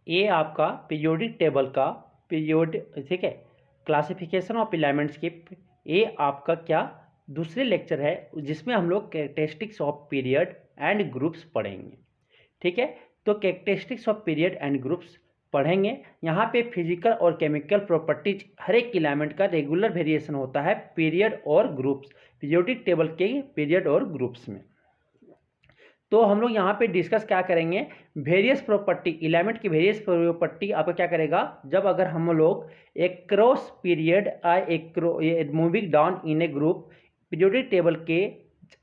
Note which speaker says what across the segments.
Speaker 1: ये आपका periodic table का पीरियड, ठीक है, क्लासिफिकेशन ऑफ एलिमेंट्स की ये आपका क्या दूसरे लेक्चर है जिसमें हम लोग characteristics of period and groups पढ़ेंगे। ठीक है, तो characteristics of period and groups पढ़ेंगे। यहाँ पे फिजिकल और केमिकल प्रॉपर्टीज हर एक एलिमेंट का रेगुलर वेरिएशन होता है पीरियड और ग्रुप्स, पीरियोडिक टेबल के पीरियड और ग्रुप्स में। तो हम लोग यहाँ पे डिस्कस क्या करेंगे, वेरियस प्रॉपर्टी, एलिमेंट की वेरियस प्रॉपर्टी आपका क्या करेगा, जब अगर हम लोग एक cross period moving down in a group periodic table के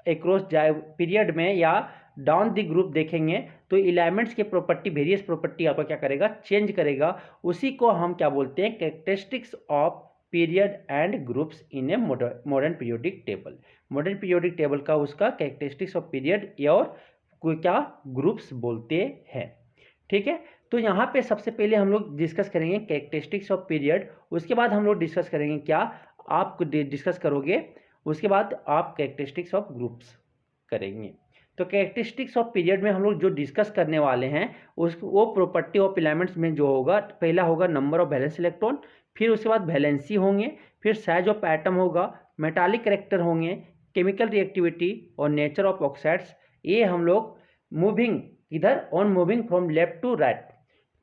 Speaker 1: एक्रॉस जाए पीरियड में या डाउन द ग्रुप देखेंगे तो एलिमेंट्स के प्रॉपर्टी, वेरियस प्रॉपर्टी आपका क्या करेगा, चेंज करेगा। उसी को हम क्या बोलते हैं, characteristics of period and groups in a modern periodic table. Modern periodic table का उसका कैरेक्टरिस्टिक्स ऑफ पीरियड और कोई क्या ग्रुप्स बोलते हैं। ठीक है, तो यहाँ पे सबसे पहले हम लोग डिस्कस करेंगे कैरेक्टरिस्टिक्स ऑफ पीरियड, उसके बाद हम लोग डिस्कस करेंगे क्या आप डिस्कस करोगे, उसके बाद आप कैरेक्टरिस्टिक्स ऑफ ग्रुप्स करेंगे। तो कैरेक्टरिस्टिक्स ऑफ पीरियड में हम लोग जो डिस्कस करने वाले हैं वो प्रॉपर्टी ऑफ एलिमेंट्स में जो होगा, पहला होगा नंबर ऑफ वैलेंस इलेक्ट्रॉन, फिर उसके बाद वैलेंसी होंगे, फिर साइज ऑफ एटम होगा, मेटालिक कैरेक्टर होंगे, केमिकल रिएक्टिविटी और नेचर ऑफ ऑक्साइड्स। ये हम लोग मूविंग इधर on moving from left to right,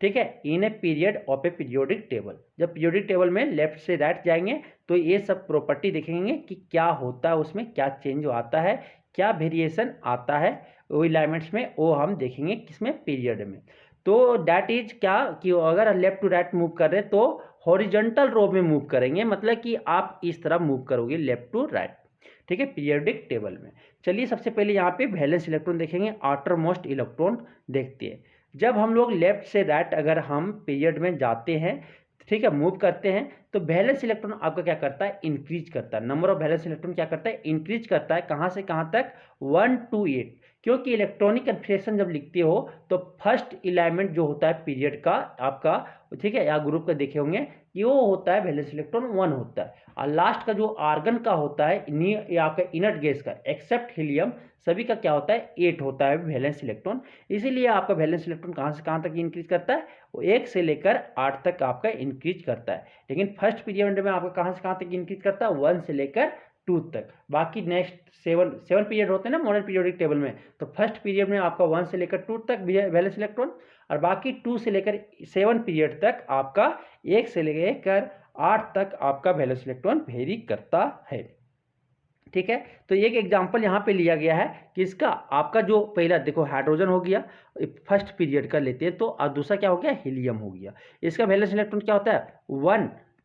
Speaker 1: ठीक है, in a period of a periodic table. जब पीरियोडिक टेबल में लेफ्ट से राइट जाएंगे तो ये सब प्रॉपर्टी देखेंगे कि क्या होता है, उसमें क्या चेंज आता है, क्या वेरिएशन आता है वो एलिमेंट्स में, वो हम देखेंगे किसमें, पीरियड में। तो डैट इज क्या कि अगर लेफ्ट टू राइट मूव कर रहे हैं तो हॉरिजॉन्टल रो में मूव करेंगे, मतलब कि आप इस तरह मूव करोगे लेफ्ट टू राइट, ठीक है, पीरियोडिक टेबल में। चलिए सबसे पहले यहाँ पे वैलेंस इलेक्ट्रॉन देखेंगे, आउटर मोस्ट इलेक्ट्रॉन देखते हैं। जब हम लोग लेफ्ट से राइट अगर हम पीरियड में जाते हैं, ठीक है, मूव करते हैं, तो वैलेंस इलेक्ट्रॉन आपका क्या करता है, इंक्रीज करता है। नंबर ऑफ वैलेंस इलेक्ट्रॉन क्या करता है, इंक्रीज करता है। कहाँ से कहाँ तक, 1 to 8, क्योंकि इलेक्ट्रॉनिक कन्फिग्रेशन जब लिखते हो तो फर्स्ट एलिमेंट जो होता है पीरियड का आपका, ठीक है, या ग्रुप का देखे होंगे, ये वो होता है वैलेंस इलेक्ट्रॉन 1 होता है, और लास्ट का जो आर्गन का होता है या आपका इनर्ट गैस का एक्सेप्ट हीलियम सभी का क्या होता है, 8 होता है वैलेंस इलेक्ट्रॉन। इसीलिए आपका वैलेंस इलेक्ट्रॉन कहाँ से कहाँ तक इंक्रीज करता है, वो 1 से लेकर 8 तक आपका इंक्रीज करता है। लेकिन फर्स्ट पीरियड में आपका कहाँ से कहाँ तक इंक्रीज करता है, 1 से लेकर 2 तक। बाकी नेक्स्ट 7 पीरियड होते हैं ना मॉडर्न पीरियोडिक टेबल में, तो फर्स्ट पीरियड में आपका 1 से लेकर 2 तक वैलेंस इलेक्ट्रॉन, और बाकी 2 से लेकर 7 पीरियड तक आपका 1 से लेकर 8 तक आपका वैलेंस इलेक्ट्रॉन वेरी करता है। ठीक है, तो एक एग्जांपल यहाँ पे लिया गया है कि इसका आपका जो पहला देखो हाइड्रोजन हो गया फर्स्ट पीरियड का लेते हैं, तो और दूसरा क्या हो गया, हीलियम हो गया। इसका वैलेंस इलेक्ट्रॉन क्या होता है,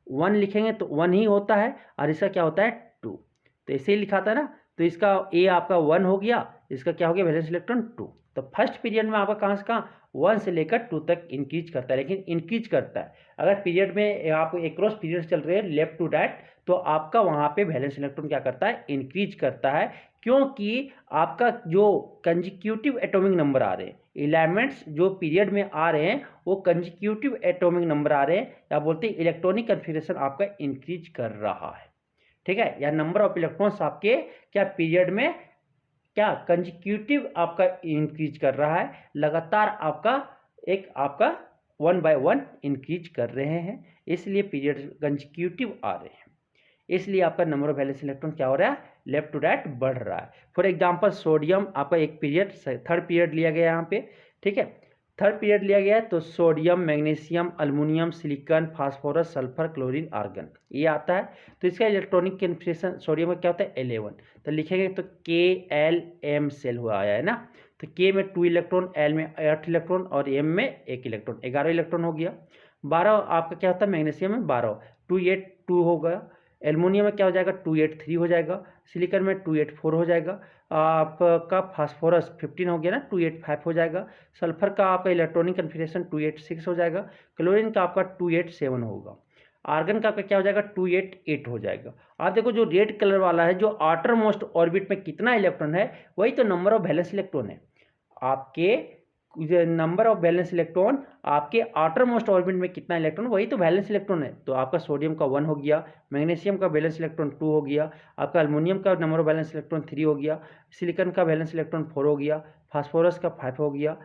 Speaker 1: 1 लिखेंगे तो 1 ही होता है, और इसका क्या होता है 2, तो ऐसे ही लिखा था ना, तो इसका ए आपका 1 हो गया, इसका क्या हो गया वैलेंस इलेक्ट्रॉन 2। तो फर्स्ट पीरियड में आपका कहाँ से कहाँ 1 से लेकर 2 तक इंक्रीज करता है, लेकिन इंक्रीज करता है। अगर पीरियड में आप एक्रॉस पीरियड चल रहे हैं लेफ्ट टू राइट, तो आपका वहाँ पे वैलेंस इलेक्ट्रॉन क्या करता है, इंक्रीज करता है, क्योंकि आपका जो कंजिक्यूटिव एटॉमिक नंबर आ रहे हैं, एलिमेंट्स जो पीरियड में आ रहे हैं वो कंजिक्यूटिव एटॉमिक नंबर आ रहे हैं, या बोलते हैं इलेक्ट्रॉनिक कन्फिग्रेशन आपका इंक्रीज कर रहा है। ठीक है, या नंबर ऑफ इलेक्ट्रॉन्स आपके क्या पीरियड में क्या कंजिक्यूटिव आपका इंक्रीज कर रहा है, लगातार आपका 1 by 1 इंक्रीज कर रहे हैं, इसलिए पीरियड कंजिक्यूटिव आ रहे हैं, इसलिए आपका नंबर ऑफ वैलेंस इलेक्ट्रॉन क्या हो रहा है, लेफ्ट टू राइट बढ़ रहा है। फॉर एग्जांपल सोडियम आपका एक पीरियड थर्ड पीरियड लिया गया यहाँ पे, ठीक है, थर्ड पीरियड लिया गया है, तो sodium, magnesium, aluminium, silicon, phosphorus, sulphur, chlorine, argon ये आता है। तो इसका इलेक्ट्रॉनिक कन्फिग्रेशन सोडियम में क्या होता है 11, तो लिखेंगे तो KLM सेल हुआ आया है ना, तो K में 2 इलेक्ट्रॉन, L में 8 इलेक्ट्रॉन और M में 1 इलेक्ट्रॉन, 11 इलेक्ट्रॉन हो गया। 12 आपका क्या होता है मैग्नीशियम में 12, 282 हो गया। एल्युमिनियम में क्या हो जाएगा 283 हो जाएगा, सिलिकॉन में 284 हो जाएगा, आपका फास्फोरस 15 हो गया ना, 285 हो जाएगा, सल्फर का आपका इलेक्ट्रॉनिक कन्फिग्रेशन 286 हो जाएगा, क्लोरीन का आपका 287 होगा, आर्गन का आपका क्या हो जाएगा 288 हो जाएगा। आप देखो जो रेड कलर वाला है जो आउटर मोस्ट ऑर्बिट में कितना इलेक्ट्रॉन है, वही तो नंबर ऑफ वैलेंस इलेक्ट्रॉन है। आपके नंबर ऑफ वैलेंस इलेक्ट्रॉन आपके आउटर मोस्ट ऑर्बिट में कितना इलेक्ट्रॉन, वही तो वैलेंस इलेक्ट्रॉन है। तो आपका सोडियम का 1 हो गया, मैग्नीशियम का वैलेंस इलेक्ट्रॉन 2 हो गया, आपका अल्युमिनियम का नंबर ऑफ वैलेंस इलेक्ट्रॉन 3 हो गया, सिलिकॉन का वैलेंस इलेक्ट्रॉन 4 हो गया, फास्फोरस का 5 हो गया,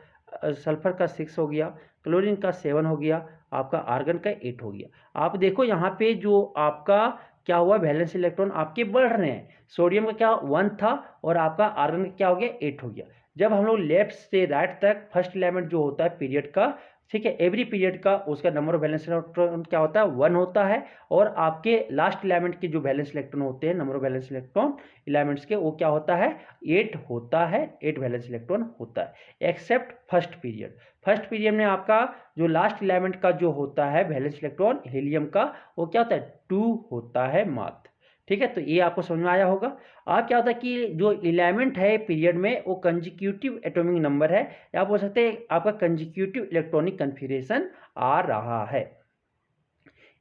Speaker 1: सल्फर का 6 हो गया, क्लोरीन का 7 हो गया, आपका आर्गन का 8 हो गया। आप देखो यहाँ पे जो आपका क्या हुआ, वैलेंस इलेक्ट्रॉन आपके बढ़ रहे हैं। सोडियम का क्या 1 था और आपका आर्गन का क्या हो गया 8 हो गया। जब हम लोग लेफ्ट से राइट तक फर्स्ट एलिमेंट जो होता है पीरियड का, ठीक है, एवरी पीरियड का उसका नंबर ऑफ वैलेंस इलेक्ट्रॉन क्या होता है 1 होता है, और आपके लास्ट एलिमेंट के जो वैलेंस इलेक्ट्रॉन होते हैं, number of valence electron elements के, वो क्या होता है 8 होता है, 8 वैलेंस इलेक्ट्रॉन होता है, accept first period. First period में आपका जो लास्ट एलिमेंट का जो होता है वैलेंस इलेक्ट्रॉन हीलियम का, वो क्या होता है 2 होता है मात्र। ठीक है, तो ये आपको समझ में आया होगा। अब क्या होता है कि जो एलिमेंट है पीरियड में वो कंजिक्यूटिव एटॉमिक नंबर है, या आप बोल सकते हैं आपका कंजिक्यूटिव इलेक्ट्रॉनिक कन्फिगरेशन आ रहा है,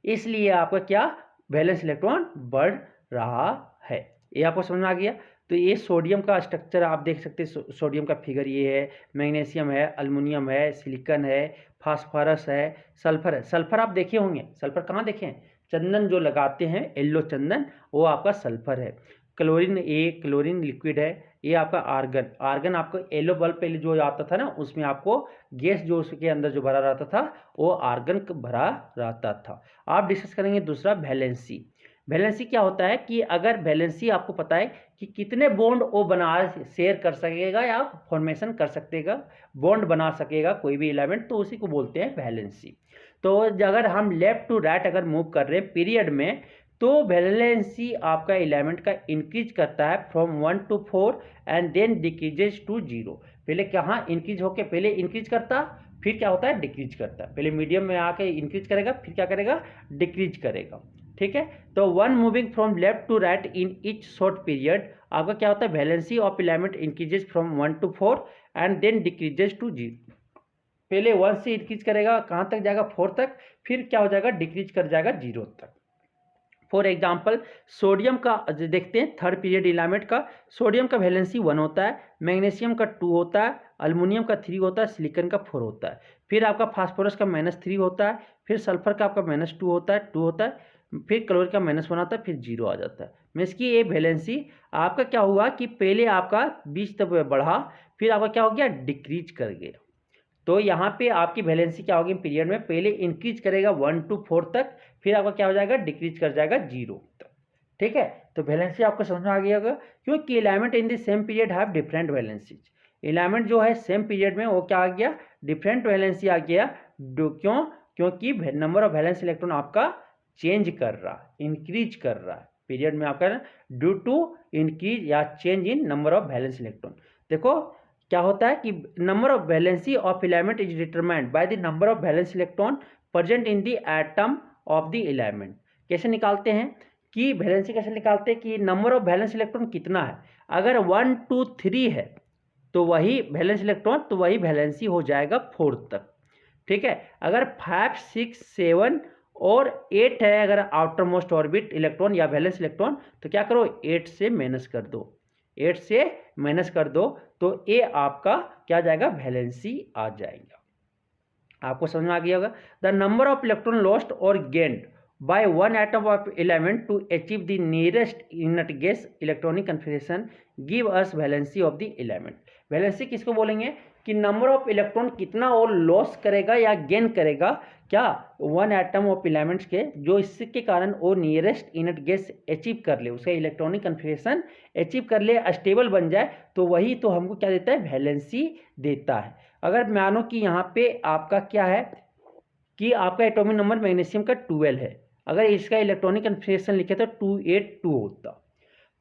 Speaker 1: इसलिए आपका क्या वैलेंस इलेक्ट्रॉन बढ़ रहा है। ये आपको समझ में आ गया। तो ये सोडियम का स्ट्रक्चर आप देख सकते हैं, सोडियम का फिगर ये है, मैग्नीशियम है, अल्युमिनियम है, सिलिकॉन है, फास्फोरस है, सल्फर है। सल्फर आप देखे होंगे, सल्फर कहाँ देखे हैं, चंदन जो लगाते हैं येलो चंदन, वो आपका सल्फर है। क्लोरीन, ये क्लोरीन लिक्विड है, ये आपका आर्गन। आर्गन आपको येलो बल्ब पहले जो आता था ना, उसमें आपको गैस जो उसके अंदर जो भरा रहता था वो आर्गन भरा रहता था। आप डिस्कस करेंगे दूसरा वैलेंसी। वैलेंसी क्या होता है कि अगर वैलेंसी आपको पता है कि कितने बॉन्ड वो बना शेयर कर सकेगा या फॉर्मेशन कर सकेगा, बॉन्ड बना सकेगा कोई भी एलिमेंट, तो उसी को बोलते हैं वैलेंसी। तो अगर हम लेफ्ट टू राइट अगर मूव कर रहे हैं पीरियड में, तो वैलेंसी आपका एलिमेंट का इंक्रीज करता है from 1 to 4 and then decreases to 0। पहले कहाँ इंक्रीज होके, पहले इंक्रीज करता, फिर क्या होता है डिक्रीज करता है। पहले मीडियम में आके इंक्रीज करेगा, फिर क्या करेगा डिक्रीज करेगा। ठीक है, तो one moving from left to right in each short period, आपका क्या होता है valency of element increases from 1 to 4 and then decreases to 0। पहले 1 से इंक्रीज करेगा, कहाँ तक जाएगा 4 तक, फिर क्या हो जाएगा डिक्रीज कर जाएगा 0 तक। फॉर एग्जाम्पल सोडियम का देखते हैं, थर्ड पीरियड एलिमेंट का सोडियम का वैलेंसी 1 होता है, मैग्नीशियम का 2 होता है, अल्युमिनियम का 3 होता है, सिलिकॉन का 4 होता है, फिर आपका फास्फोरस का -3 होता है, फिर सल्फर का आपका -2 होता है, 2 होता है, फिर क्लोरीन का -1 आता है, फिर 0 आ जाता है। मीन्स की ये वैलेंसी आपका क्या हुआ कि पहले आपका 20 तक बढ़ा, फिर आपका क्या हो गया डिक्रीज कर गया। तो यहाँ पे आपकी वैलेंसी क्या होगी पीरियड में, पहले इंक्रीज करेगा 1 to 4 तक, फिर आपका क्या हो जाएगा डिक्रीज कर जाएगा 0 तक। ठीक है, तो वैलेंसी आपको समझ में आ गया होगा, क्योंकि element in the same period have different valencies. Element जो है सेम पीरियड में वो क्या आ गया डिफरेंट वैलेंसी आ गया। क्यों, क्योंकि नंबर ऑफ वैलेंस इलेक्ट्रॉन आपका चेंज कर रहा है, इंक्रीज कर रहा है पीरियड में आपका, ड्यू टू इंक्रीज या change in number of valence electron. देखो क्या होता है कि number of valency of element is determined by the number of valence electron present in the atom of the element. कैसे निकालते हैं कि वैलेंसी कैसे निकालते हैं कि नंबर ऑफ वैलेंस इलेक्ट्रॉन कितना है, अगर 1 2 3 है तो वही वैलेंस इलेक्ट्रॉन, तो वही वैलेंसी हो जाएगा 4 तक। ठीक है, अगर 5 6 7 और 8 है अगर आउटर मोस्ट ऑर्बिट इलेक्ट्रॉन या वैलेंस इलेक्ट्रॉन, तो क्या करो 8 से माइनस कर दो, 8 से माइनस कर दो, तो ये आपका क्या जाएगा वैलेंसी आ जाएगा। आपको समझ में आ गया होगा। The number of electron lost और gained by one atom of element to achieve the nearest unit gas electronic configuration give us valency of the element. Valency किसको बोलेंगे कि नंबर ऑफ इलेक्ट्रॉन कितना और लॉस करेगा या गेन करेगा क्या वन एटम ऑफ एलिमेंट्स के, जो इसके कारण वो नियरेस्ट यूनिट गैस अचीव कर ले, उसका इलेक्ट्रॉनिक कन्फिगरेशन अचीव कर ले, स्टेबल बन जाए, तो वही तो हमको क्या देता है वैलेंसी देता है। अगर मानो कि यहाँ पे आपका क्या है कि आपका एटॉमिक नंबर मैग्नीशियम का 12 है, अगर इसका इलेक्ट्रॉनिक कन्फिगरेशन लिखे तो 282 होता,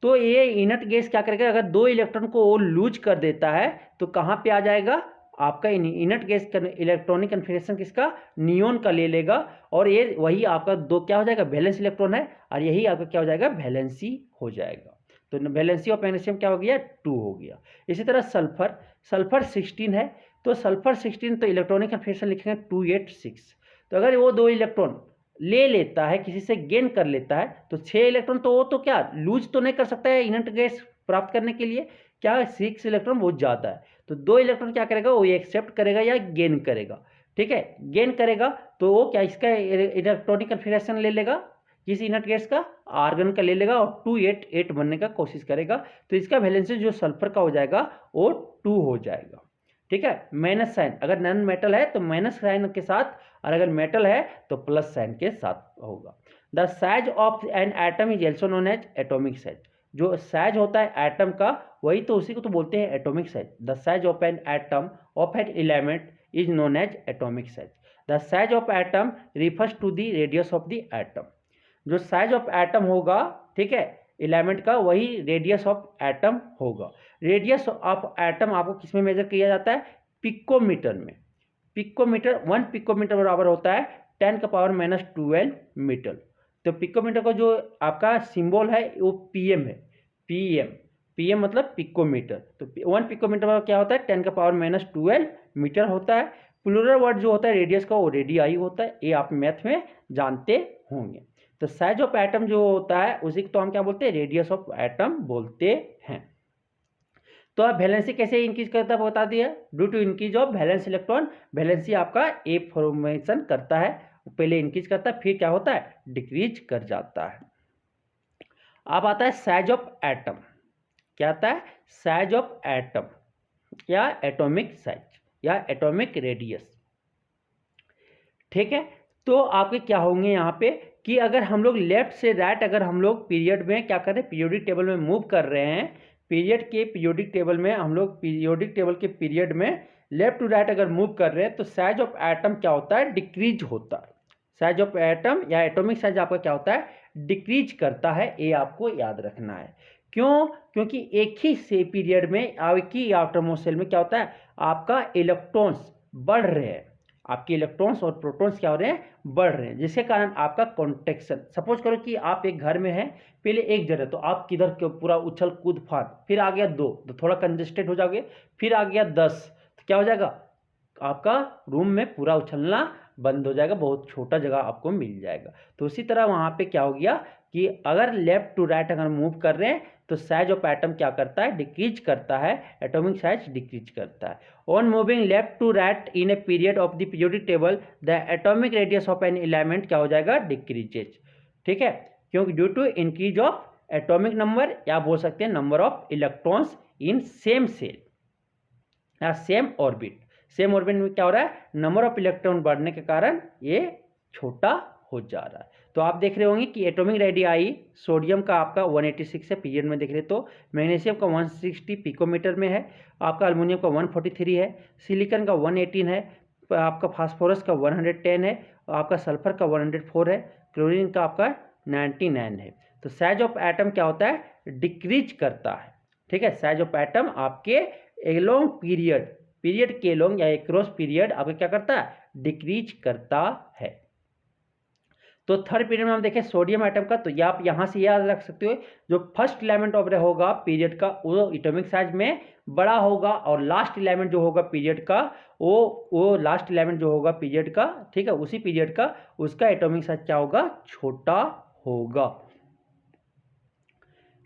Speaker 1: तो ये इनट गैस क्या करेगा अगर 2 इलेक्ट्रॉन को वो लूज कर देता है तो कहाँ पे आ जाएगा आपका इनट गैस इलेक्ट्रॉनिक कन्फिगरेशन किसका नियोन का ले लेगा, और ये वही आपका 2 क्या हो जाएगा वैलेंस इलेक्ट्रॉन है, और यही आपका क्या हो जाएगा वैलेंसी हो जाएगा। तो वैलेंसी ऑफ मैग्नीशियम क्या हो गया 2 हो गया। इसी तरह सल्फर, सल्फर 16 है, तो सल्फर 16 तो इलेक्ट्रॉनिक कन्फिगरेशन लिखेंगे 286, तो अगर वो 2 इलेक्ट्रॉन ले लेता है किसी से गेन कर लेता है तो 6 इलेक्ट्रॉन तो वो तो क्या लूज तो नहीं कर सकता है इनट गैस प्राप्त करने के लिए, क्या 6 इलेक्ट्रॉन बहुत ज़्यादा है, तो 2 इलेक्ट्रॉन क्या करेगा वो एक्सेप्ट करेगा या गेन करेगा। ठीक है, गेन करेगा तो वो क्या इसका इलेक्ट्रॉनिक कन्फिगरेशन ले लेगा किसी इनट गैस का, आर्गन का ले लेगा और 288 बनने का कोशिश करेगा, तो इसका वैलेंसी जो सल्फर का हो जाएगा वो 2 हो जाएगा। ठीक है, माइनस साइन, अगर नॉन मेटल है तो माइनस साइन के साथ, और अगर मेटल है तो प्लस साइन के साथ होगा। The size of an atom is also known as atomic size. जो साइज होता है एटम का, वही तो उसी को तो बोलते हैं atomic size. The size of an atom of an element is known as atomic size. The size of atom refers to the radius of the atom. जो साइज ऑफ एटम होगा, ठीक है, एलिमेंट का, वही रेडियस ऑफ एटम होगा। Radius of atom आपको किस में मेजर किया जाता है? पिकोमीटर में। पिकोमीटर, 1 पिकोमीटर बराबर होता है 10⁻12 मीटर। तो पिकोमीटर का जो आपका सिंबल है वो पीएम है, पीएम। पीएम मतलब पिकोमीटर। तो 1 पिकोमीटर का क्या होता है? 10⁻12 मीटर होता है। प्लूरल वर्ड जो होता है रेडियस का, वो रेडियाई होता है। ये आप मैथ में जानते होंगे। तो साइज ऑफ एटम जो होता है उसी को तो हम क्या बोलते हैं? रेडियस ऑफ एटम बोलते हैं। तो आप वैलेंसी कैसे इंक्रीज करता है बता दिया। Due to increase of valence electron, valency आपका ए फॉर्मेशन करता है, पहले इंक्रीज करता है, फिर क्या होता है? डिक्रीज कर जाता है। अब आता है साइज ऑफ एटम। क्या आता है? साइज ऑफ एटम या एटॉमिक साइज या एटॉमिक रेडियस। ठीक है, तो आपके क्या होंगे यहाँ पे कि अगर हम लोग लेफ्ट से राइट, अगर हम लोग पीरियड में क्या कर रहे हैं? पीरियोडिक टेबल में मूव कर रहे हैं। पीरियड के पीरियोडिक टेबल में हम लोग पीरियोडिक टेबल के पीरियड में लेफ्ट टू राइट अगर मूव कर रहे हैं तो साइज ऑफ एटम क्या होता है? डिक्रीज होता है। साइज ऑफ एटम या एटॉमिक साइज आपका क्या होता है? डिक्रीज करता है। ये आपको याद रखना है। क्यों? क्योंकि एक ही से पीरियड में, एक ही आउटरमोस्ट सेल में क्या होता है? आपका इलेक्ट्रॉन्स बढ़ रहे हैं, आपके इलेक्ट्रॉन्स और प्रोटॉन्स क्या हो रहे हैं? बढ़ रहे हैं, जिसके कारण आपका कॉन्ट्रैक्शन। सपोज करो कि आप एक घर में हैं, पहले एक जगह, तो आप किधर के पूरा उछल कूद फांद, फिर आ गया 2 तो थोड़ा कंजेस्टेड हो जाओगे, फिर आ गया 10 तो क्या हो जाएगा? आपका रूम में पूरा उछलना बंद हो जाएगा, बहुत छोटा जगह आपको मिल जाएगा। तो उसी तरह वहाँ पे क्या हो गया कि अगर लेफ्ट टू राइट अगर मूव कर रहे हैं तो साइज ऑफ एटम क्या करता है? डिक्रीज करता है। एटॉमिक साइज डिक्रीज करता है। On moving left to right in a period of the periodic table the atomic radius of an element क्या हो जाएगा? डिक्रीजेज। ठीक है, क्योंकि due to increase of atomic number, या बोल सकते हैं number of electrons in same shell या सेम ऑर्बिट। सेम ऑर्बिट में क्या हो रहा है? नंबर ऑफ इलेक्ट्रॉन बढ़ने के कारण ये छोटा हो जा रहा है। तो आप देख रहे होंगे कि एटॉमिक रेडियाई सोडियम का आपका 186 है पीरियड में देख रहे, तो मैग्नीशियम का 160 पिकोमीटर में है, आपका अल्युमिनियम का 143 है, सिलिकॉन का 118 है, आपका फास्फोरस का 110 है, आपका सल्फर का 104 है, क्लोरीन का आपका 99 है। तो साइज ऑफ एटम क्या होता है? डिक्रीज करता है। ठीक है, साइज ऑफ एटम आपके एलोंग पीरियड के एलोंग या एक्रॉस पीरियड आपका क्या करता है? डिक्रीज करता है। तो थर्ड पीरियड में हम देखें सोडियम एटम का, तो आप यहाँ से याद रख सकते हो, जो फर्स्ट एलिमेंट ऑफ होगा पीरियड का वो एटॉमिक साइज में बड़ा होगा, और लास्ट एलिमेंट जो होगा पीरियड का वो लास्ट एलिमेंट जो होगा पीरियड का, ठीक है, उसी पीरियड का, उसका एटॉमिक साइज क्या होगा? छोटा होगा।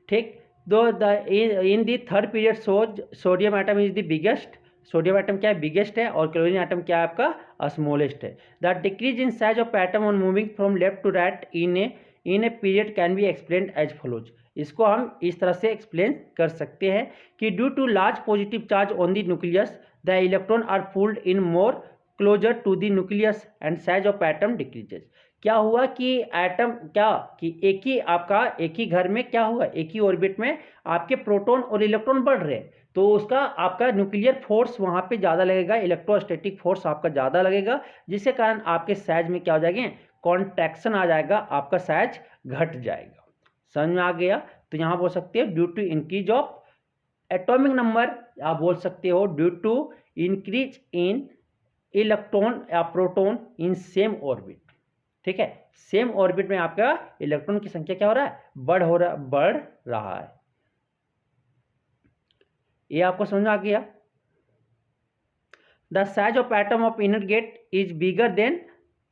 Speaker 1: ठीक, दो in the third period sodium atom is the biggest. Sodium atom क्या है? बिगेस्ट है, और क्लोरीन एटम क्या है? आपका स्मॉलेस्ट है। The decrease in size of atom on moving from left to right in a period can be explained as follows. इसको हम इस तरह से एक्सप्लेन कर सकते हैं कि due to large positive charge on the nucleus the electron are pulled in more closer to the nucleus and size of atom decreases. क्या हुआ कि एटम क्या कि एक ही घर में क्या हुआ? एक ही ऑर्बिट में आपके प्रोटॉन और इलेक्ट्रॉन बढ़ रहे हैं, तो उसका आपका न्यूक्लियर फोर्स वहाँ पे ज़्यादा लगेगा, इलेक्ट्रोस्टैटिक फोर्स आपका ज़्यादा लगेगा, जिसके कारण आपके साइज में क्या हो जाएंगे? कॉन्ट्रैक्शन आ जाएगा, आपका साइज घट जाएगा। समझ में आ गया? तो यहाँ बोल सकते हो due to increase of atomic number, आप बोल सकते हो due to increase in electron या प्रोटॉन इन सेम ऑर्बिट। ठीक है, सेम ऑर्बिट में आपका इलेक्ट्रॉन की संख्या क्या हो रहा है? बढ़ रहा है। ये आपको समझ में आ गया? The size of atom of inert gas is bigger than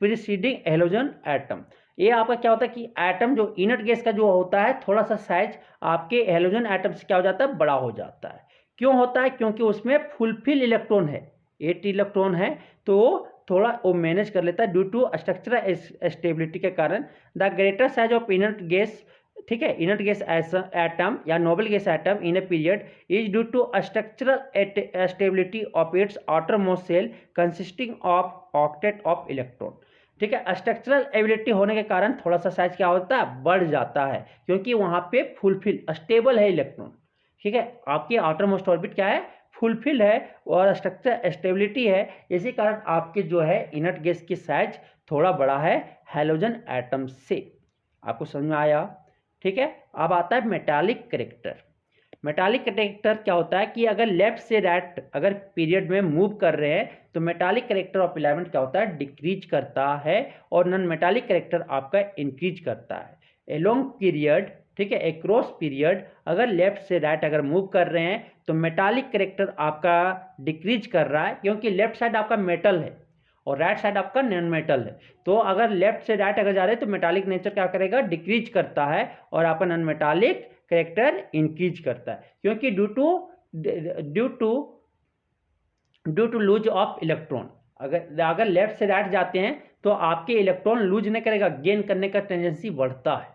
Speaker 1: preceding halogen atom. ये आपका क्या होता है कि एटम जो इनर गैस का जो होता है, थोड़ा सा साइज आपके हेलोजन एटम से क्या हो जाता है? बड़ा हो जाता है। क्यों होता है? क्योंकि उसमें फुलफिल इलेक्ट्रॉन है, 8 इलेक्ट्रॉन है, तो थोड़ा वो मैनेज कर लेता है ड्यू टू स्ट्रक्चरल स्टेबिलिटी के कारण। The greater size of inert gas ठीक है, इनर्ट गैस एटम या noble gas atom in a period is due to structural stability of its outermost shell consisting of octet of electron. ठीक है, structural ability होने के कारण थोड़ा सा साइज क्या होता है, बढ़ जाता है, क्योंकि वहाँ पे फुलफिल स्टेबल है इलेक्ट्रॉन। ठीक है, आपकी आउटर मोस्ट ऑर्बिट क्या है, फुलफिल है और स्ट्रक्चर स्टेबिलिटी है, इसी कारण आपके जो है इनर्ट गैस की साइज थोड़ा बड़ा है हैलोजन एटम से। आपको समझ में आया? ठीक है, अब आता है मेटालिक कैरेक्टर। मेटालिक कैरेक्टर क्या होता है कि अगर लेफ्ट से राइट अगर पीरियड में मूव कर रहे हैं तो मेटालिक कैरेक्टर ऑफ इलेमेंट क्या होता है, डिक्रीज करता है, और नॉन मेटालिक कैरेक्टर आपका इंक्रीज करता है एलोंग पीरियड। ठीक है, एक्रॉस पीरियड अगर लेफ्ट से राइट अगर मूव कर रहे हैं तो मेटालिक कैरेक्टर आपका डिक्रीज कर रहा है, क्योंकि लेफ्ट साइड आपका मेटल है और राइट साइड आपका नॉन मेटल है। तो अगर लेफ्ट से राइट अगर जा रहे हैं तो मेटालिक नेचर क्या करेगा, डिक्रीज करता है, और आपका नॉन मेटालिक कैरेक्टर इंक्रीज करता है, क्योंकि due to lose of electron. अगर लेफ्ट से राइट जाते हैं तो आपके इलेक्ट्रॉन लूज नहीं करेगा, गेन करने का टेंडेंसी बढ़ता है।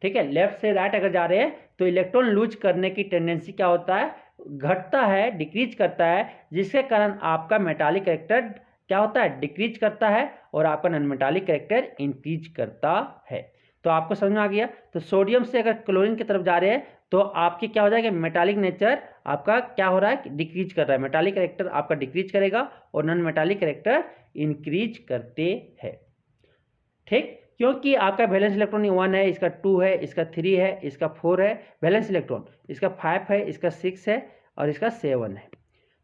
Speaker 1: ठीक है, लेफ्ट से राइट अगर जा रहे हैं तो इलेक्ट्रॉन लूज करने की टेंडेंसी क्या होता है, घटता है, डिक्रीज करता है, जिसके कारण आपका मेटालिक कैरेक्टर क्या होता है, डिक्रीज करता है, और आपका नॉन मेटालिक कैरेक्टर इंक्रीज करता है। तो आपको समझ में आ गया। तो सोडियम से अगर क्लोरीन की तरफ जा रहे हैं तो आपके क्या हो जाएगा, मेटालिक नेचर आपका क्या हो रहा है, डिक्रीज कर रहा है, मेटालिक कैरेक्टर आपका डिक्रीज करेगा और नॉन मेटालिक कैरेक्टर इंक्रीज करते हैं। ठीक, क्योंकि आपका वैलेंस इलेक्ट्रॉन 1 है, इसका 2 है, इसका 3 है, इसका 4 है वैलेंस इलेक्ट्रॉन, इसका 5 है, इसका 6 है और इसका 7 है।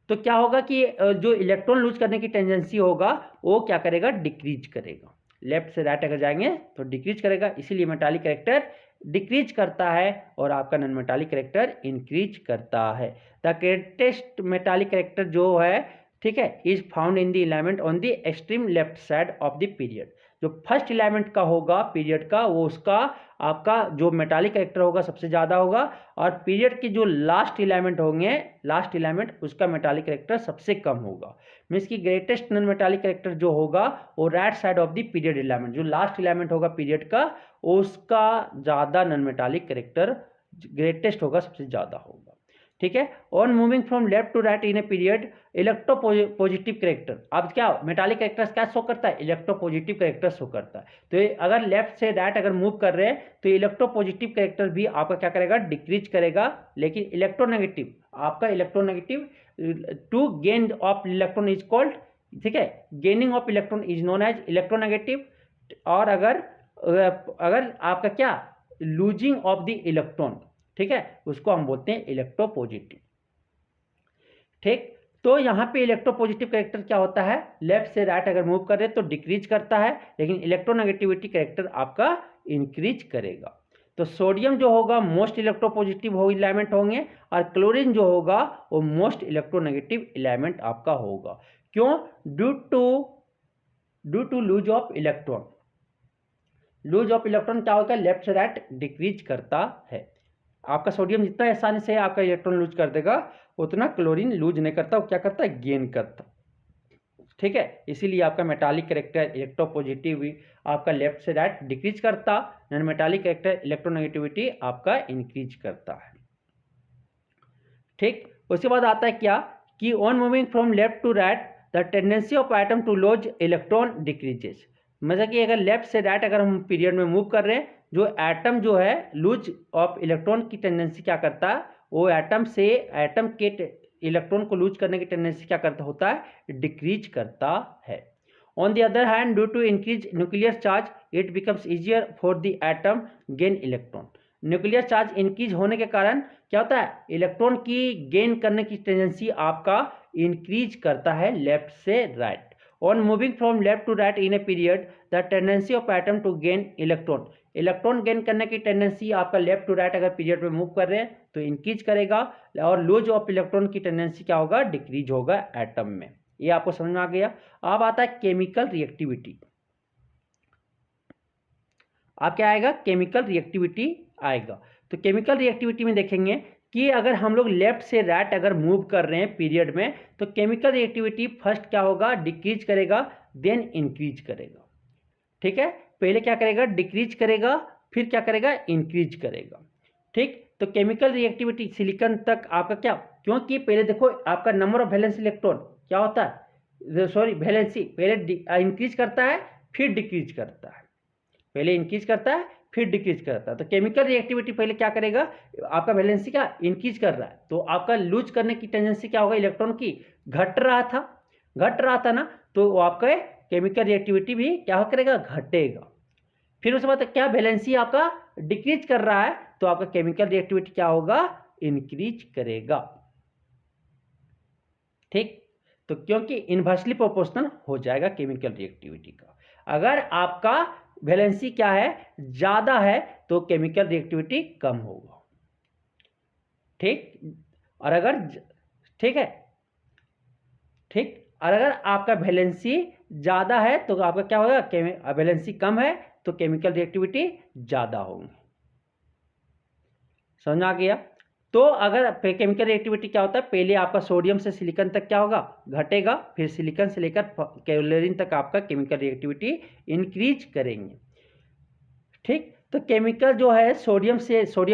Speaker 1: तो क्या होगा कि जो इलेक्ट्रॉन लूज करने की टेंडेंसी होगा वो क्या करेगा, डिक्रीज करेगा। लेफ्ट से राइट अगर जाएंगे तो डिक्रीज करेगा, इसीलिए मेटालिक कैरेक्टर डिक्रीज करता है और आपका नॉन मेटालिक कैरेक्टर इंक्रीज करता है। द ग्रेटेस्ट मेटालिक कैरेक्टर जो है, ठीक है, is found in the element on the extreme left side of the period. जो फर्स्ट एलिमेंट का होगा पीरियड का, वो उसका आपका जो मेटालिक कैरेक्टर होगा सबसे ज़्यादा होगा, और पीरियड के जो लास्ट एलिमेंट होंगे, लास्ट एलिमेंट उसका मेटालिक कैरेक्टर सबसे कम होगा। मीन्स की ग्रेटेस्ट नॉन मेटालिक कैरेक्टर जो होगा वो right side of the period element, जो लास्ट एलिमेंट होगा पीरियड का, उसका ज़्यादा नॉन मेटालिक कैरेक्टर ग्रेटेस्ट होगा, सबसे ज़्यादा होगा। ठीक है, on moving from left to right in a period electropositive character. अब क्या मेटालिक कैरेक्टर क्या शो करता है, इलेक्ट्रोपॉजिटिव कैरेक्टर शो करता है। तो अगर लेफ्ट से राइट अगर मूव कर रहे हैं तो इलेक्ट्रोपॉजिटिव कैरेक्टर भी आपका क्या करेगा, डिक्रीज करेगा, लेकिन इलेक्ट्रोनेगेटिव आपका electronegative to gain of electron is called, ठीक है, gaining of electron is known as electronegative. और अगर आपका क्या लूजिंग ऑफ द इलेक्ट्रॉन, ठीक है, उसको हम बोलते हैं इलेक्ट्रोपॉजिटिव। ठीक, तो यहाँ पे इलेक्ट्रोपॉजिटिव कैरेक्टर क्या होता है, लेफ्ट से राइट अगर मूव कर रहे हैं तो डिक्रीज करता है, लेकिन इलेक्ट्रोनेगेटिविटी कैरेक्टर आपका इंक्रीज करेगा। तो सोडियम जो होगा मोस्ट इलेक्ट्रोपॉजिटिव हो एलिमेंट होंगे, और क्लोरीन जो होगा वो मोस्ट इलेक्ट्रोनेगेटिव एलिमेंट आपका होगा। क्यों, due to lose of electron. Lose of electron क्या होगा, लेफ्ट से राइट डिक्रीज करता है। आपका सोडियम जितना आसानी से आपका इलेक्ट्रॉन लूज कर देगा उतना क्लोरीन लूज नहीं करता, वो क्या करता है, गेन करता। ठीक है, इसीलिए आपका मेटालिक कैरेक्टर इलेक्ट्रोपॉजिटिव आपका लेफ्ट से राइट डिक्रीज करता, नॉन मेटालिक कैरेक्टर इलेक्ट्रोनेगेटिविटी आपका इंक्रीज करता है। ठीक, उसके बाद आता है क्या कि on moving from left to right the tendency of atom to lose electron decreases. मतलब कि अगर लेफ्ट से राइट अगर हम पीरियड में मूव कर रहे हैं, जो एटम जो है लूज ऑफ इलेक्ट्रॉन की टेंडेंसी क्या करता है, वो एटम के इलेक्ट्रॉन को लूज करने की टेंडेंसी क्या करता होता है, डिक्रीज करता है। On the other hand, due to increase nuclear charge it becomes easier for the atom gain electron. Nuclear charge increase होने के कारण क्या होता है, इलेक्ट्रॉन की गेन करने की टेंडेंसी आपका इंक्रीज करता है लेफ्ट से right. On moving from left to right in a period, the tendency of atom to gain electron, electron gain करने की टेंडेंसी आपका लेफ्ट टू राइट अगर पीरियड में मूव कर रहे हैं तो इंक्रीज करेगा, और लूज ऑफ इलेक्ट्रॉन की टेंडेंसी क्या होगा, डिक्रीज होगा एटम में। ये आपको समझ में आ गया। अब आता है केमिकल रिएक्टिविटी। अब क्या आएगा, केमिकल रिएक्टिविटी आएगा। तो केमिकल रिएक्टिविटी में देखेंगे कि अगर हम लोग लेफ्ट से राइट अगर मूव कर रहे हैं पीरियड में तो केमिकल रिएक्टिविटी फर्स्ट क्या होगा, डिक्रीज करेगा, देन इंक्रीज करेगा। ठीक है, पहले क्या करेगा, डिक्रीज करेगा, फिर क्या करेगा, इंक्रीज करेगा। ठीक, तो केमिकल रिएक्टिविटी सिलिकॉन तक आपका क्या, क्योंकि पहले देखो आपका नंबर ऑफ वैलेंस इलेक्ट्रॉन क्या होता है, सॉरी वैलेंसी, पहले इंक्रीज करता है फिर डिक्रीज करता है, पहले इंक्रीज करता है फिर डिक्रीज करता है। तो केमिकल रिएक्टिविटी पहले क्या करेगा, आपका वैलेंसी क्या इंक्रीज कर रहा है, तो आपका लूज करने की टेंडेंसी क्या होगा, इलेक्ट्रॉन की घट रहा था ना, तो वो आपका केमिकल रिएक्टिविटी भी क्या करेगा, घटेगा। फिर उसके बाद क्या, वैलेंसी आपका डिक्रीज कर रहा है, तो आपका केमिकल रिएक्टिविटी क्या होगा, इंक्रीज करेगा। ठीक, तो क्योंकि इनवर्सली प्रोपोर्शनल हो जाएगा केमिकल रिएक्टिविटी का। अगर आपका वैलेंसी क्या है, ज्यादा है, तो केमिकल रिएक्टिविटी कम होगा। ठीक, और अगर ठीक है, ठीक, और अगर आपका वैलेंसी ज्यादा है तो आपका क्या होगा, वैलेंसी कम है तो केमिकल रिएक्टिविटी ज्यादा होगी। समझ आ गया। तो अगर केमिकल रिएक्टिविटी क्या होता है, पहले आपका सोडियम से सिलिकॉन तक क्या होगा, घटेगा, फिर सिलिकॉन से लेकर क्लोरीन तक आपका केमिकल रिएक्टिविटी इंक्रीज करेंगे। ठीक, तो केमिकल जो है sodium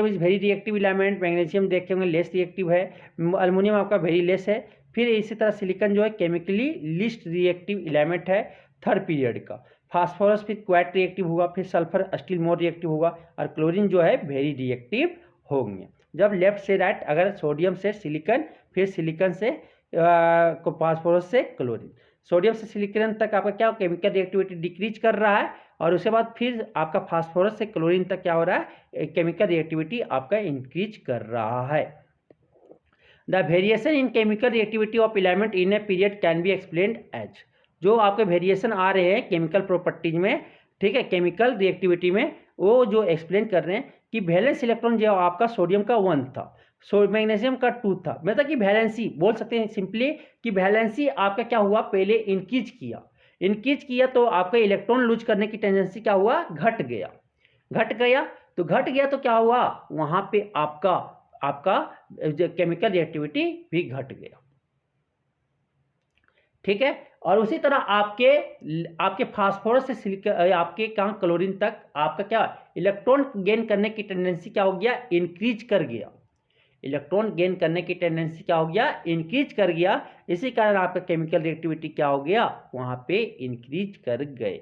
Speaker 1: is very reactive element, magnesium देखे होंगे लेस रिएक्टिव है, अल्युमिनियम आपका वेरी लेस है। फिर इसी तरह सिलिकॉन जो है केमिकली लिस्ट रिएक्टिव एलिमेंट है थर्ड पीरियड का। फास्फोरस फिर क्वाइट रिएक्टिव होगा, फिर सल्फर स्टिल मोर रिएक्टिव होगा, और क्लोरीन जो है वेरी रिएक्टिव होंगे। जब लेफ्ट से राइट, अगर सोडियम से सिलिकॉन, फिर सिलिकॉन से फास्फोरस से क्लोरीन, सोडियम से सिलिकॉन तक आपका क्या केमिकल रिएक्टिविटी डिक्रीज कर रहा है, और उसके बाद फिर आपका फास्फोरस से क्लोरीन तक क्या हो रहा है, केमिकल रिएक्टिविटी आपका इंक्रीज कर रहा है। The variation in chemical reactivity of element in a period can be explained as, जो आपके वेरिएशन आ रहे हैं केमिकल प्रॉपर्टीज में, ठीक है, केमिकल रिएक्टिविटी में, वो जो एक्सप्लेन कर रहे हैं कि वैलेंस इलेक्ट्रॉन जो आपका सोडियम का 1 था, मैग्नीशियम का 2 था, मतलब कि वैलेंसी बोल सकते हैं सिंपली कि वैलेंसी आपका क्या हुआ, पहले इंक्रीज किया तो आपका इलेक्ट्रॉन लूज करने की टेंडेंसी क्या हुआ, घट गया तो क्या हुआ, वहां पे आपका केमिकल रिएक्टिविटी भी घट गया। ठीक है, और उसी तरह आपके फास्फोरस से आपके कहाँ क्लोरीन तक आपका क्या इलेक्ट्रॉन गेन करने की टेंडेंसी क्या हो गया, इंक्रीज कर गया, इलेक्ट्रॉन गेन करने की टेंडेंसी क्या हो गया, इंक्रीज कर गया। इसी कारण आपका केमिकल रिएक्टिविटी क्या हो गया, वहां पे इंक्रीज कर गए।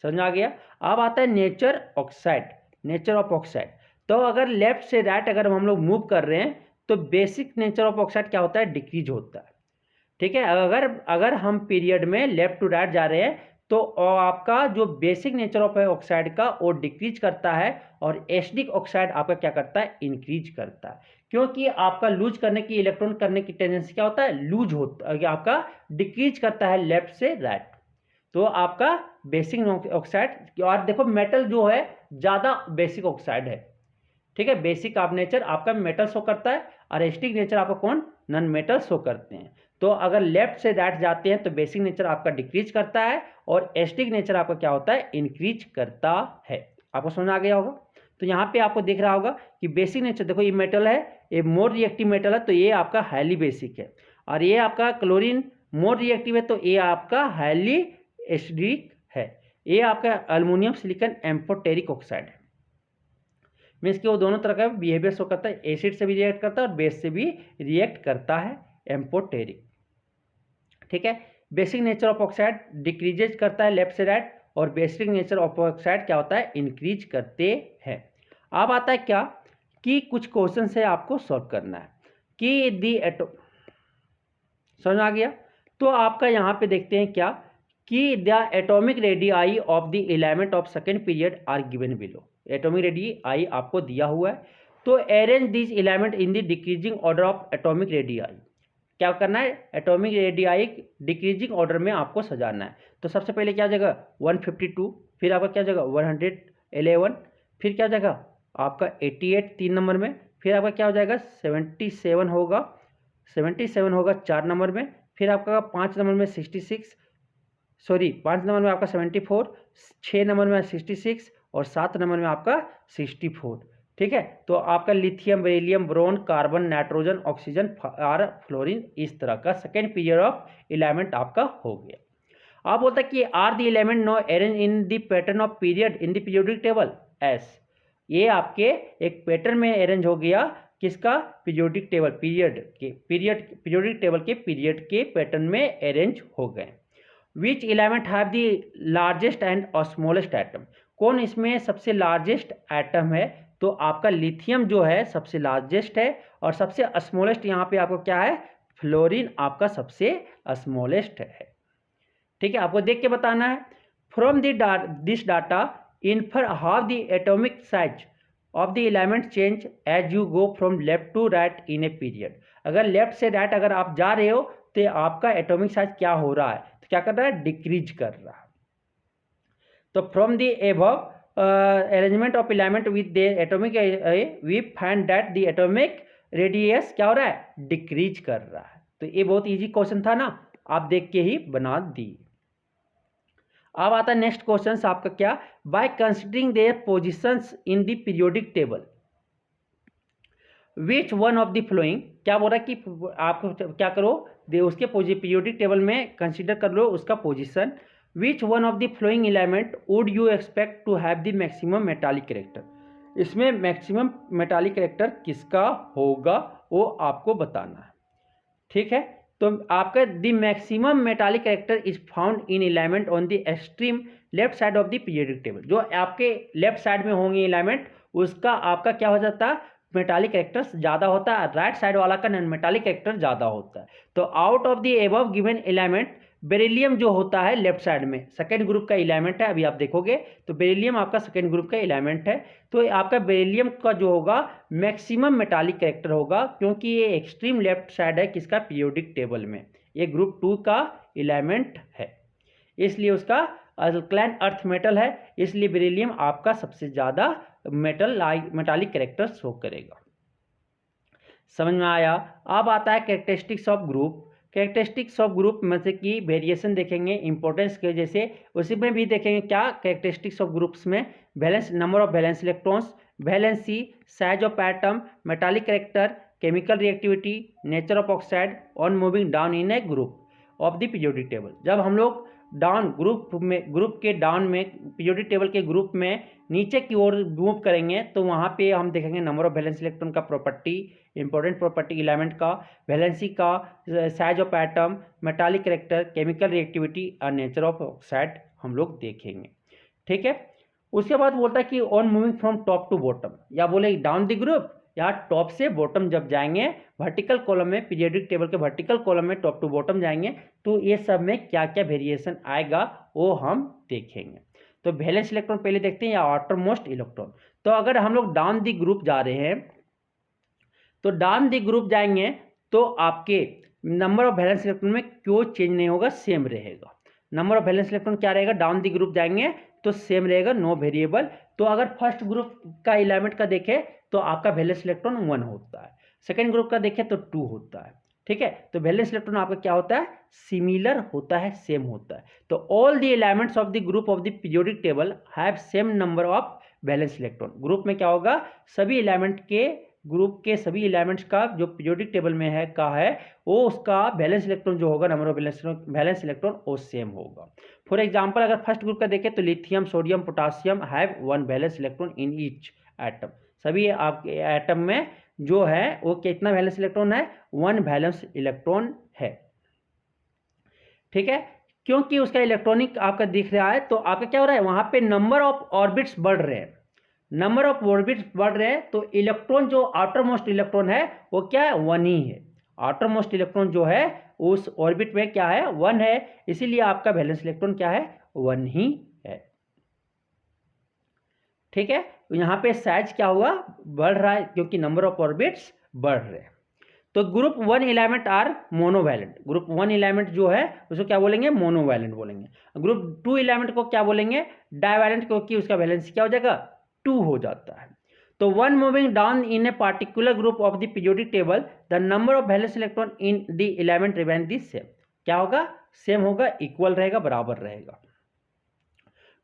Speaker 1: समझ आ गया। अब आता है नेचर ऑफ ऑक्साइड। तो अगर लेफ्ट से राइट अगर हम लोग मूव कर रहे हैं तो बेसिक नेचर ऑफ ऑक्साइड क्या होता है, डिक्रीज होता है। ठीक है, अगर हम पीरियड में लेफ्ट टू राइट जा रहे हैं तो आपका जो बेसिक नेचर ऑफ ऑक्साइड का वो डिक्रीज करता है, और एसिडिक ऑक्साइड आपका क्या करता है, इंक्रीज करता है, क्योंकि आपका लूज करने की इलेक्ट्रॉन करने की टेंडेंसी क्या होता है, लूज होता है, आपका डिक्रीज करता है लेफ्ट से राइट। तो आपका बेसिक ऑक्साइड, और देखो मेटल जो है ज्यादा बेसिक ऑक्साइड है। ठीक है, बेसिक आप नेचर आपका मेटल शो करता है, और एसिडिक नेचर आपका कौन, नॉन मेटल शो करते हैं। तो अगर लेफ्ट से राइट जाते हैं तो बेसिक नेचर आपका डिक्रीज करता है, और एसिडिक नेचर आपका क्या होता है, इंक्रीज करता है। आपको समझ आ गया होगा। तो यहाँ पे आपको दिख रहा होगा कि बेसिक नेचर, देखो ये मेटल है, ये मोर रिएक्टिव मेटल है, तो ये आपका हाईली बेसिक है, और ये आपका क्लोरीन मोर रिएक्टिव है, तो ये आपका हाईली एसिडिक है। ये आपका अल्युमिनियम सिलिकॉन एम्फोटेरिक ऑक्साइड है, मीन्स कि वो दोनों तरह का बिहेवियर शो करता है, एसिड से भी रिएक्ट करता है और बेस से भी रिएक्ट करता है, एम्फोटेरिक। ठीक है, basic nature of oxide decreases करता है लेफ्ट से राइट, और बेसिक नेचर ऑफ ऑक्साइड क्या होता है, इंक्रीज करते हैं। अब आता है क्या कि कुछ क्वेश्चन है आपको सॉल्व करना है कि दी एटो, समझ आ गया। तो आपका यहाँ पे देखते हैं क्या कि the atomic radii of the element of second period are given below. Atomic radii आपको दिया हुआ है, तो arrange this element in the decreasing order of atomic radii. क्या करना है, एटॉमिक रेडियाई डिक्रीजिंग ऑर्डर में आपको सजाना है। तो सबसे पहले क्या जगह 152, फिर आपका क्या जगह 111, फिर क्या जगह आपका 88 3 नंबर में, फिर आपका क्या हो जाएगा 77 होगा, 77 होगा 4 नंबर में, फिर आपका 5 नंबर में 66, सॉरी 5 नंबर में आपका 74, 6 नंबर में 66, और 7 नंबर में आपका 64। ठीक है, तो आपका lithium, beryllium, boron, carbon, nitrogen, oxygen और फ्लोरीन, इस तरह का सेकेंड पीरियड ऑफ एलिमेंट आपका हो गया। आप बोलता है कि are the element now arrange in the pattern of period in the periodic table yes. ये आपके एक पैटर्न में अरेंज हो गया, किसका, पीरियोडिक टेबल, पीरियोडिक टेबल के पीरियड के पैटर्न में अरेंज हो गए। Which element have the largest and smallest atom, कौन इसमें सबसे लार्जेस्ट एटम है, तो आपका लिथियम जो है सबसे लार्जेस्ट है, और सबसे स्मॉलेस्ट यहाँ पे आपको क्या है, फ्लोरीन आपका सबसे स्मॉलेस्ट है। ठीक है, आपको देख के बताना है। From this data infer how the atomic size of the element change as you go from left to right in a period. अगर लेफ्ट से राइट अगर आप जा रहे हो तो आपका एटॉमिक साइज क्या हो रहा है, तो क्या कर रहा है, डिक्रीज कर रहा है। तो from the above arrangement of element with the atomic we find that the atomic radius क्या हो रहा है, डिक्रीज कर रहा है। तो ये बहुत इजी क्वेश्चन था ना, आप देख के ही बना दी। अब आता है नेक्स्ट क्वेश्चन आपका क्या, by considering there positions in the periodic table which one of the flowing, क्या बोल रहा है कि आप क्या करो, दे उसके पीरियोडिक टेबल में कंसिडर कर लो उसका position. Which one of the following element would you expect to have the maximum metallic character, इसमें मैक्सिमम मेटालिक कैरेक्टर किसका होगा वो आपको बताना है। ठीक है, तो आपका the maximum metallic character is found in element on the extreme left side of the periodic table, जो आपके लेफ्ट साइड में होंगे एलिमेंट उसका आपका क्या हो जाता है, मेटालिक कैरेक्टर ज़्यादा होता है, राइट साइड वाला का नॉन मेटालिक कैरेक्टर ज़्यादा होता है। तो out of the above given element beryllium जो होता है लेफ्ट साइड में सेकेंड ग्रुप का एलिमेंट है, अभी आप देखोगे तो बेरिलियम आपका सेकेंड ग्रुप का एलिमेंट है। तो आपका बेरिलियम का जो होगा मैक्सिमम मेटालिक कैरेक्टर होगा, क्योंकि ये एक्सट्रीम लेफ्ट साइड है किसका, पीरियोडिक टेबल में, ये ग्रुप 2 का एलिमेंट है, इसलिए उसका अल्कलाइन अर्थ मेटल है, इसलिए बेरिलियम आपका सबसे ज़्यादा मेटालिक कैरेक्टर शो करेगा। समझ में आया। अब आता है characteristics of group. Characteristics of group में से की वेरिएशन देखेंगे इंपॉर्टेंस के जैसे, उसी में भी देखेंगे क्या कैरेक्टरिस्टिक्स ऑफ ग्रुप्स में, valence number of valence electrons, valency, size of atom, metallic character, chemical reactivity, nature of oxide on moving down in a group of the periodic table. जब हम लोग डाउन ग्रुप के down में periodic table के group में नीचे की ओर move करेंगे तो वहाँ पे हम देखेंगे नंबर ऑफ वैलेंस इलेक्ट्रॉन का प्रॉपर्टी, इंपॉर्टेंट प्रॉपर्टी एलिमेंट का, वैलेंसी का, size of atom, metallic character, chemical reactivity और नेचर ऑफ ऑक्साइड हम लोग देखेंगे। ठीक है, उसके बाद बोलता है कि on moving from top to bottom, या बोले डाउन द ग्रुप, या टॉप से बॉटम जब जाएंगे वर्टिकल कॉलम में, पीरियोडिक टेबल के वर्टिकल कॉलम में टॉप टू बॉटम जाएंगे तो ये सब में क्या क्या वेरिएशन आएगा वो हम देखेंगे। तो वैलेंस इलेक्ट्रॉन पहले देखते हैं या आउटर मोस्ट इलेक्ट्रॉन। तो अगर हम लोग डाउन द ग्रुप जा रहे हैं तो डाउन द ग्रुप जाएंगे तो आपके नंबर ऑफ वैलेंस इलेक्ट्रॉन में क्यों चेंज नहीं होगा, सेम रहेगा। नंबर ऑफ वैलेंस इलेक्ट्रॉन क्या रहेगा, डाउन द ग्रुप जाएंगे तो सेम रहेगा, नो वेरिएबल। तो अगर फर्स्ट ग्रुप का एलिमेंट का देखें तो आपका वैलेंस इलेक्ट्रॉन 1 होता है, सेकेंड ग्रुप का देखें तो 2 होता है। ठीक है, तो वैलेंस इलेक्ट्रॉन आपका क्या होता है, सिमिलर होता है, सेम होता है। तो all the elements of the group of the periodic table have same number of valence electron. Group में क्या होगा, सभी एलिमेंट के ग्रुप के सभी एलिमेंट्स का जो पीरियोडिक टेबल में है का है वो उसका वैलेंस इलेक्ट्रॉन जो होगा नंबर ऑफ वैलेंस इलेक्ट्रॉन वो सेम होगा। फॉर एग्जांपल अगर फर्स्ट ग्रुप का देखें तो lithium, sodium, potassium have 1 valence electron in each atom. सभी आपके एटम में जो है वो कितना वैलेंस इलेक्ट्रॉन है, 1 वैलेंस इलेक्ट्रॉन है। ठीक है, क्योंकि उसका इलेक्ट्रॉनिक आपका दिख रहा है तो आपका क्या हो रहा है, वहां पे नंबर ऑफ ऑर्बिट्स बढ़ रहे हैं, नंबर ऑफ ऑर्बिट्स बढ़ रहे हैं तो इलेक्ट्रॉन जो आउटर मोस्ट इलेक्ट्रॉन है वो क्या है, 1 ही है। आउटर मोस्ट इलेक्ट्रॉन जो है उस ऑर्बिट में क्या है, 1 है, इसीलिए आपका वैलेंस इलेक्ट्रॉन क्या है, 1 ही है। ठीक है, यहाँ पे साइज क्या हुआ, बढ़ रहा है क्योंकि नंबर ऑफ ऑर्बिट्स बढ़ रहे हैं। तो group 1 element are monovalent, group 1 element जो है उसको क्या बोलेंगे, मोनोवैलेंट बोलेंगे। ग्रुप 2 एलिमेंट को क्या बोलेंगे, डाइवैलेंट, क्योंकि उसका वैलेंसी क्या हो जाएगा, 2 हो जाता है। तो one moving down in a particular group of the periodic table the number of valence electron in the element remain the same. क्या होगा, सेम होगा, इक्वल रहेगा, बराबर रहेगा।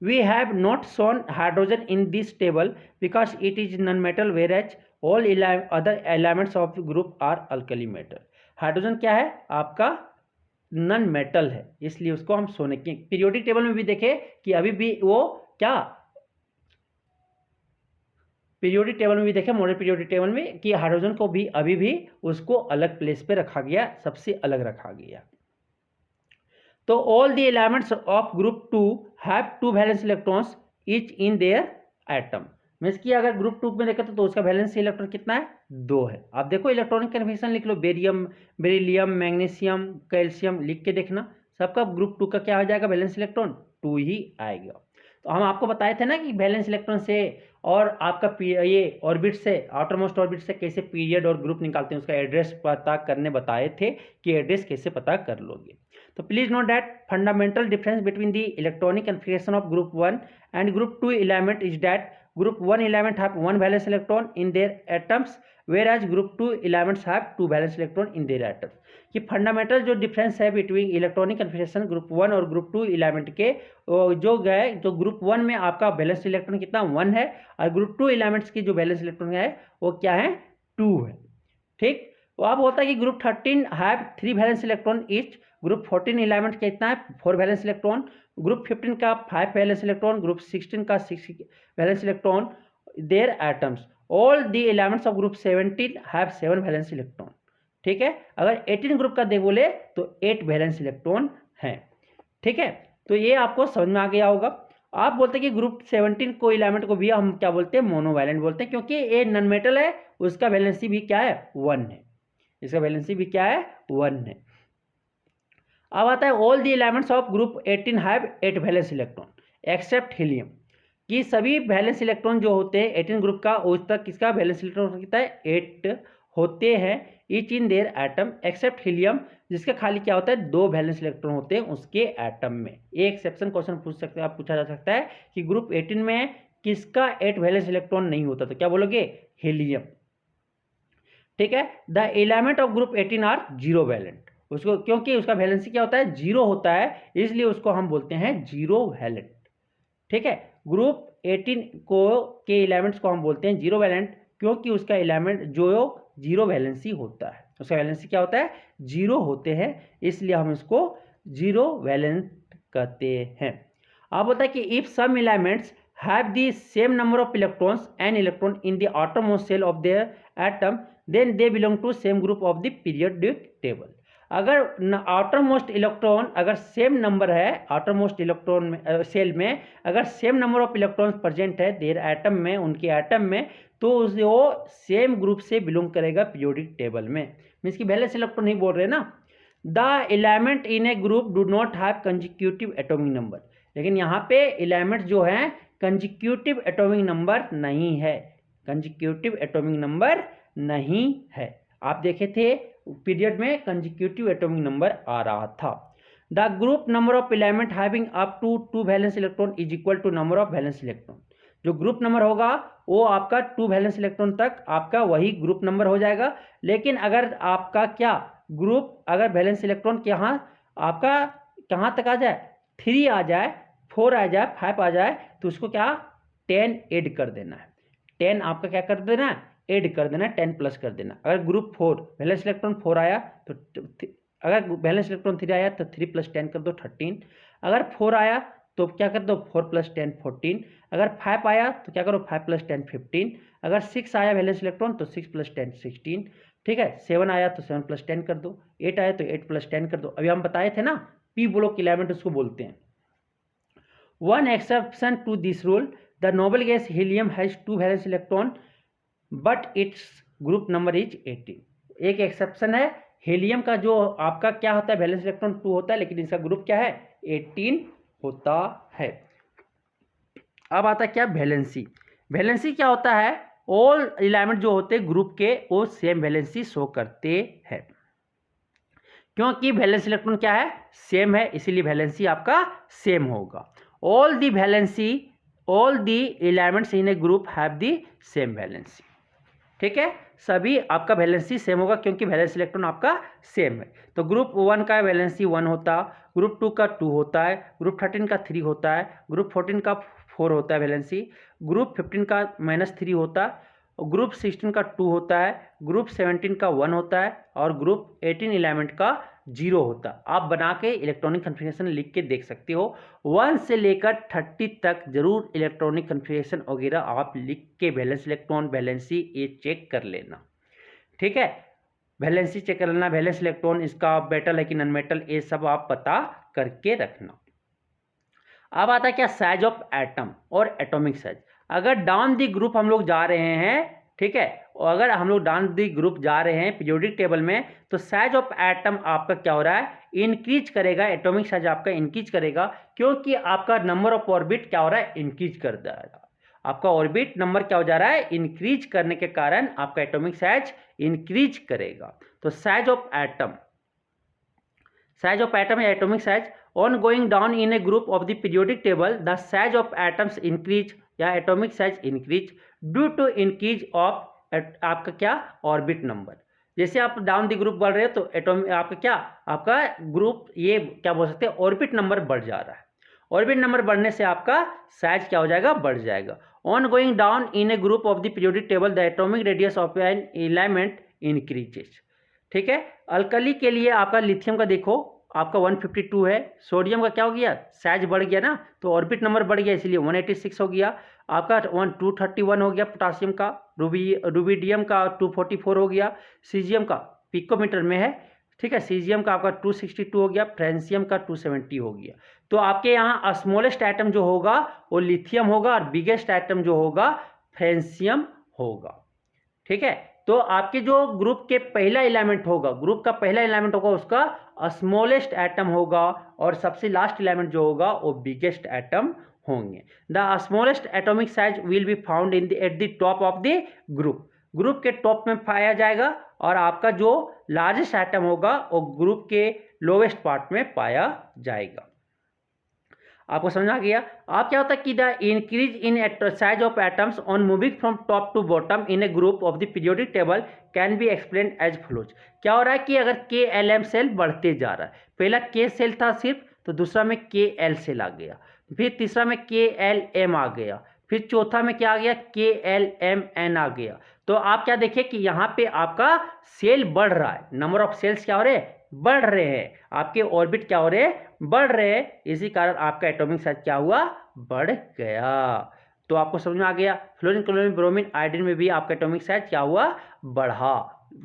Speaker 1: We have not shown hydrogen in this table because it is non-metal, whereas all other elements of the group are alkali metal. Hydrogen क्या है, आपका non metal है, इसलिए उसको हम सोने के पीरियोडिक टेबल में भी देखे कि अभी भी वो क्या पीरियोडिक टेबल में भी देखें, मॉडर्न पीरियोडिक टेबल में कि हाइड्रोजन को भी अभी भी उसको अलग प्लेस पे रखा गया, सबसे अलग रखा गया। तो all the elements of group 2 have 2 valence electrons each in their atom. Means कि अगर ग्रुप 2 में देखें तो उसका वैलेंस इलेक्ट्रॉन कितना है, 2 है। आप देखो इलेक्ट्रॉनिक कन्फिग्रेशन लिख लो, बेरियम, बेरिलियम, मैग्नीशियम, कैल्शियम लिख के देखना, सबका ग्रुप 2 का क्या हो जाएगा, वैलेंस इलेक्ट्रॉन 2 ही आएगा। तो हम आपको बताए थे ना कि वैलेंस इलेक्ट्रॉन से और आपका ये ऑर्बिट से, आउटर मोस्ट ऑर्बिट से कैसे पीरियड और ग्रुप निकालते हैं, उसका एड्रेस पता करने बताए थे कि एड्रेस कैसे पता कर लोगे। तो please note that fundamental difference between the electronic configuration of group 1 and group 2 element is that group 1 element have 1 valence electron in their atoms whereas group 2 elements have 2 valence electron in their atoms। कि fundamental जो difference है between electronic configuration group 1 और group 2 element के, जो गए जो group 1 में आपका वैलेंस इलेक्ट्रॉन कितना 1 है, और ग्रुप 2 एलिमेंट्स की जो वैलेंस इलेक्ट्रॉन है वो क्या है, 2 है। ठीक, तो अब होता है कि group 13 have 3 valence electron each, group 14 element कितना है 4 वैलेंस इलेक्ट्रॉन, ग्रुप 15 का 5 वैलेंस इलेक्ट्रॉन, ग्रुप 16 का 6 valence electron their atoms. All the elements of group 17 have 7 valence electron. ठीक है, अगर 18 ग्रुप का दे बोले तो 8 वैलेंस इलेक्ट्रॉन हैं। ठीक है, तो ये आपको समझ में आ गया होगा। आप बोलते हैं कि ग्रुप 17 को एलिमेंट को भी हम क्या बोलते हैं, मोनोवैलेंट बोलते हैं, क्योंकि ये नॉन मेटल है, उसका वैलेंसी भी क्या है 1 है, इसका वैलेंसी भी क्या है 1 है। अब आता है all the elements of group 18 have 8 valence electron except helium, कि सभी वैलेंस इलेक्ट्रॉन जो होते हैं 18 ग्रुप का, उस तक किसका वैलेंस इलेक्ट्रॉन कितना है 8 होते हैं each in their atom except helium, जिसका खाली क्या होता है 2 वैलेंस इलेक्ट्रॉन होते हैं उसके एटम में। एक एक्सेप्शन क्वेश्चन पूछ सकते हैं, आप पूछा जा सकता है कि ग्रुप 18 में किसका 8 वैलेंस इलेक्ट्रॉन नहीं होता, तो क्या बोलोगे, हीलियम। ठीक है, the element of group 18 are 0 valent, उसको क्योंकि उसका वैलेंसी क्या होता है 0 होता है, इसलिए उसको हम बोलते हैं 0 वैलेंट। ठीक है, ग्रुप 18 को के एलिमेंट्स को हम बोलते हैं 0 वैलेंट, क्योंकि उसका एलिमेंट जो 0 वैलेंसी होता है, उसका वैलेंसी क्या होता है 0 होते हैं, इसलिए हम इसको 0 वैलेंट कहते हैं। अब होता है कि if some elements have the same number of electrons and electron in the outermost shell of their atom then they belong to same group of the periodic table. अगर आउटर मोस्ट इलेक्ट्रॉन अगर same number है, outermost electron में shell में अगर same number of electrons present है their atom में, उनके atom में, तो वो सेम ग्रुप से बिलोंग करेगा पीरियोडिक टेबल में। मीन्स की वैलेंस इलेक्ट्रॉन नहीं बोल रहे ना। The element in a group do not have consecutive atomic number, लेकिन यहाँ पे एलिमेंट जो है कंजिक्यूटिव एटॉमिक नंबर नहीं है, कंजिक्यूटिव एटॉमिक नंबर नहीं है। आप देखे थे पीरियड में कंजिक्यूटिव एटॉमिक नंबर आ रहा था। The group number of element having up to 2 valence electron is equal to number of valence electron. जो ग्रुप नंबर होगा वो आपका 2 वैलेंस इलेक्ट्रॉन तक आपका वही ग्रुप नंबर हो जाएगा। लेकिन अगर आपका क्या ग्रुप अगर वैलेंस इलेक्ट्रॉन के यहाँ आपका कहाँ तक आ जाए, 3 आ जाए, 4 आ जाए, 5 आ जाए, तो उसको क्या 10 ऐड कर देना है। 10 आपका क्या कर देना है, ऐड कर देना, 10 प्लस कर देना। अगर ग्रुप 4 वैलेंस इलेक्ट्रॉन 4 आया तो अगर वैलेंस इलेक्ट्रॉन 3 आया तो 3 + 10 कर दो 13। अगर 4 आया तो क्या कर दो 4 + 10 14। अगर 5 आया तो क्या करो 5 + 10 15। अगर 6 आया वैलेंस इलेक्ट्रॉन तो 6 + 10 16। ठीक है, 7 आया तो 7 + 10 कर दो, 8 आया तो 8 + 10 कर दो। अभी हम बताए थे ना पी ब्लॉक एलिमेंट उसको बोलते हैं। One exception to this rule, the noble gas helium has 2 valence electron but its group number is 18। एक एक्सेप्शन है, हीलियम का जो आपका क्या होता है वैलेंस इलेक्ट्रॉन 2 होता है, लेकिन इसका ग्रुप क्या है 18 होता है। अब आता है क्या वैलेंसी। वैलेंसी क्या होता है, ऑल एलिमेंट जो होते हैं ग्रुप के वो सेम वैलेंसी शो करते हैं, क्योंकि वैलेंस इलेक्ट्रॉन क्या है सेम है, इसीलिए वैलेंसी आपका सेम होगा। All the valency all the elements in a group have the same valency. ठीक है, सभी आपका वैलेंसी सेम होगा क्योंकि वैलेंस इलेक्ट्रॉन आपका सेम है। तो ग्रुप 1 का वैलेंसी 1 होता, ग्रुप 2 का 2 होता है, ग्रुप 13 का 3 होता है, ग्रुप 14 का 4 होता है वैलेंसी, ग्रुप 15 का -3 होता, ग्रुप 16 का 2 होता है, ग्रुप 17 का 1 होता है और ग्रुप 18 एलिमेंट का 0 होता है। आप बना के इलेक्ट्रॉनिक कन्फिग्रेशन लिख के देख सकते हो। 1 से लेकर 30 तक जरूर इलेक्ट्रॉनिक कन्फिग्रेशन वगैरह आप लिख के वैलेंस इलेक्ट्रॉन, वैलेंसी ये चेक कर लेना, ठीक है। वैलेंसी चेक कर लेना, वैलेंस इलेक्ट्रॉन इसका मेटल है कि नॉन मेटल, ये सब आप पता करके रखना। अब आता है क्या, साइज ऑफ एटम और एटॉमिक साइज। अगर डाउन दी ग्रुप हम लोग जा रहे हैं, ठीक है, और अगर हम लोग डाउन दी ग्रुप जा रहे हैं पीरियोडिक टेबल में, तो साइज ऑफ एटम आपका क्या हो रहा है, इंक्रीज करेगा। एटॉमिक साइज आपका इंक्रीज करेगा, क्योंकि आपका नंबर ऑफ ऑर्बिट क्या हो रहा है, इंक्रीज कर जाएगा। आपका ऑर्बिट नंबर क्या हो जा रहा है, इंक्रीज करने के कारण आपका एटॉमिक साइज इंक्रीज करेगा। तो साइज ऑफ एटम या atomic size on going down in a group of the periodic table, the size of atoms increase या atomic size increase due to increase of आपका क्या, ऑर्बिट नंबर। जैसे आप down the group बढ़ रहे हो तो एटॉमिक आपका क्या, आपका ग्रुप ये क्या बोल सकते हैं, ऑर्बिट नंबर बढ़ जा रहा है। ऑर्बिट नंबर बढ़ने से आपका साइज क्या हो जाएगा, बढ़ जाएगा। On going down in a group of the periodic table the atomic radius of an element increases, ठीक है। अल्कली के लिए आपका लिथियम का देखो, आपका 152 है। सोडियम का क्या हो गया, साइज बढ़ गया ना, तो ऑर्बिट नंबर बढ़ गया, इसलिए 186 हो गया। आपका 231 हो गया पोटासियम का। रुबिडियम का 244 हो गया। सीजियम का पिकोमीटर में है, ठीक है, सीजियम का आपका 262 हो गया। फ्रेंसियम का 270 हो गया। तो आपके यहाँ स्मॉलेस्ट आइटम जो होगा वो लिथियम होगा और बिगेस्ट आइटम जो होगा फ्रेंसियम होगा, ठीक है। तो आपके जो ग्रुप के पहला एलिमेंट होगा, ग्रुप का पहला एलिमेंट होगा उसका स्मॉलेस्ट एटम होगा और सबसे लास्ट एलिमेंट जो होगा वो बिगेस्ट एटम होंगे। The smallest atomic size will be found in at the top of the group, group के टॉप में पाया जाएगा। और आपका जो लार्जेस्ट एटम होगा वो ग्रुप के लोवेस्ट पार्ट में पाया जाएगा। आपको समझ आ गया। आप क्या होता है कि the increase in size of atoms on moving from top to bottom in a group of the periodic table can be explained as follows. क्या हो रहा है कि अगर के एल एम सेल बढ़ते जा रहा है, पहला के सेल था सिर्फ, तो दूसरा में के एल सेल आ गया, फिर तीसरा में के एल एम आ गया, फिर चौथा में क्या आ गया, के एल एम एन आ गया। तो आप क्या देखिए कि यहाँ पे आपका सेल बढ़ रहा है, नंबर ऑफ सेल्स क्या हो रहे हैं, बढ़ रहे हैं। आपके ऑर्बिट क्या हो रहे हैं, बढ़ रहे हैं। इसी कारण आपका एटॉमिक साइज क्या हुआ, बढ़ गया। तो आपको समझ में आ गया। फ्लोरीन, क्लोरीन, ब्रोमीन, आयोडीन में भी आपका एटॉमिक साइज क्या हुआ, बढ़ा।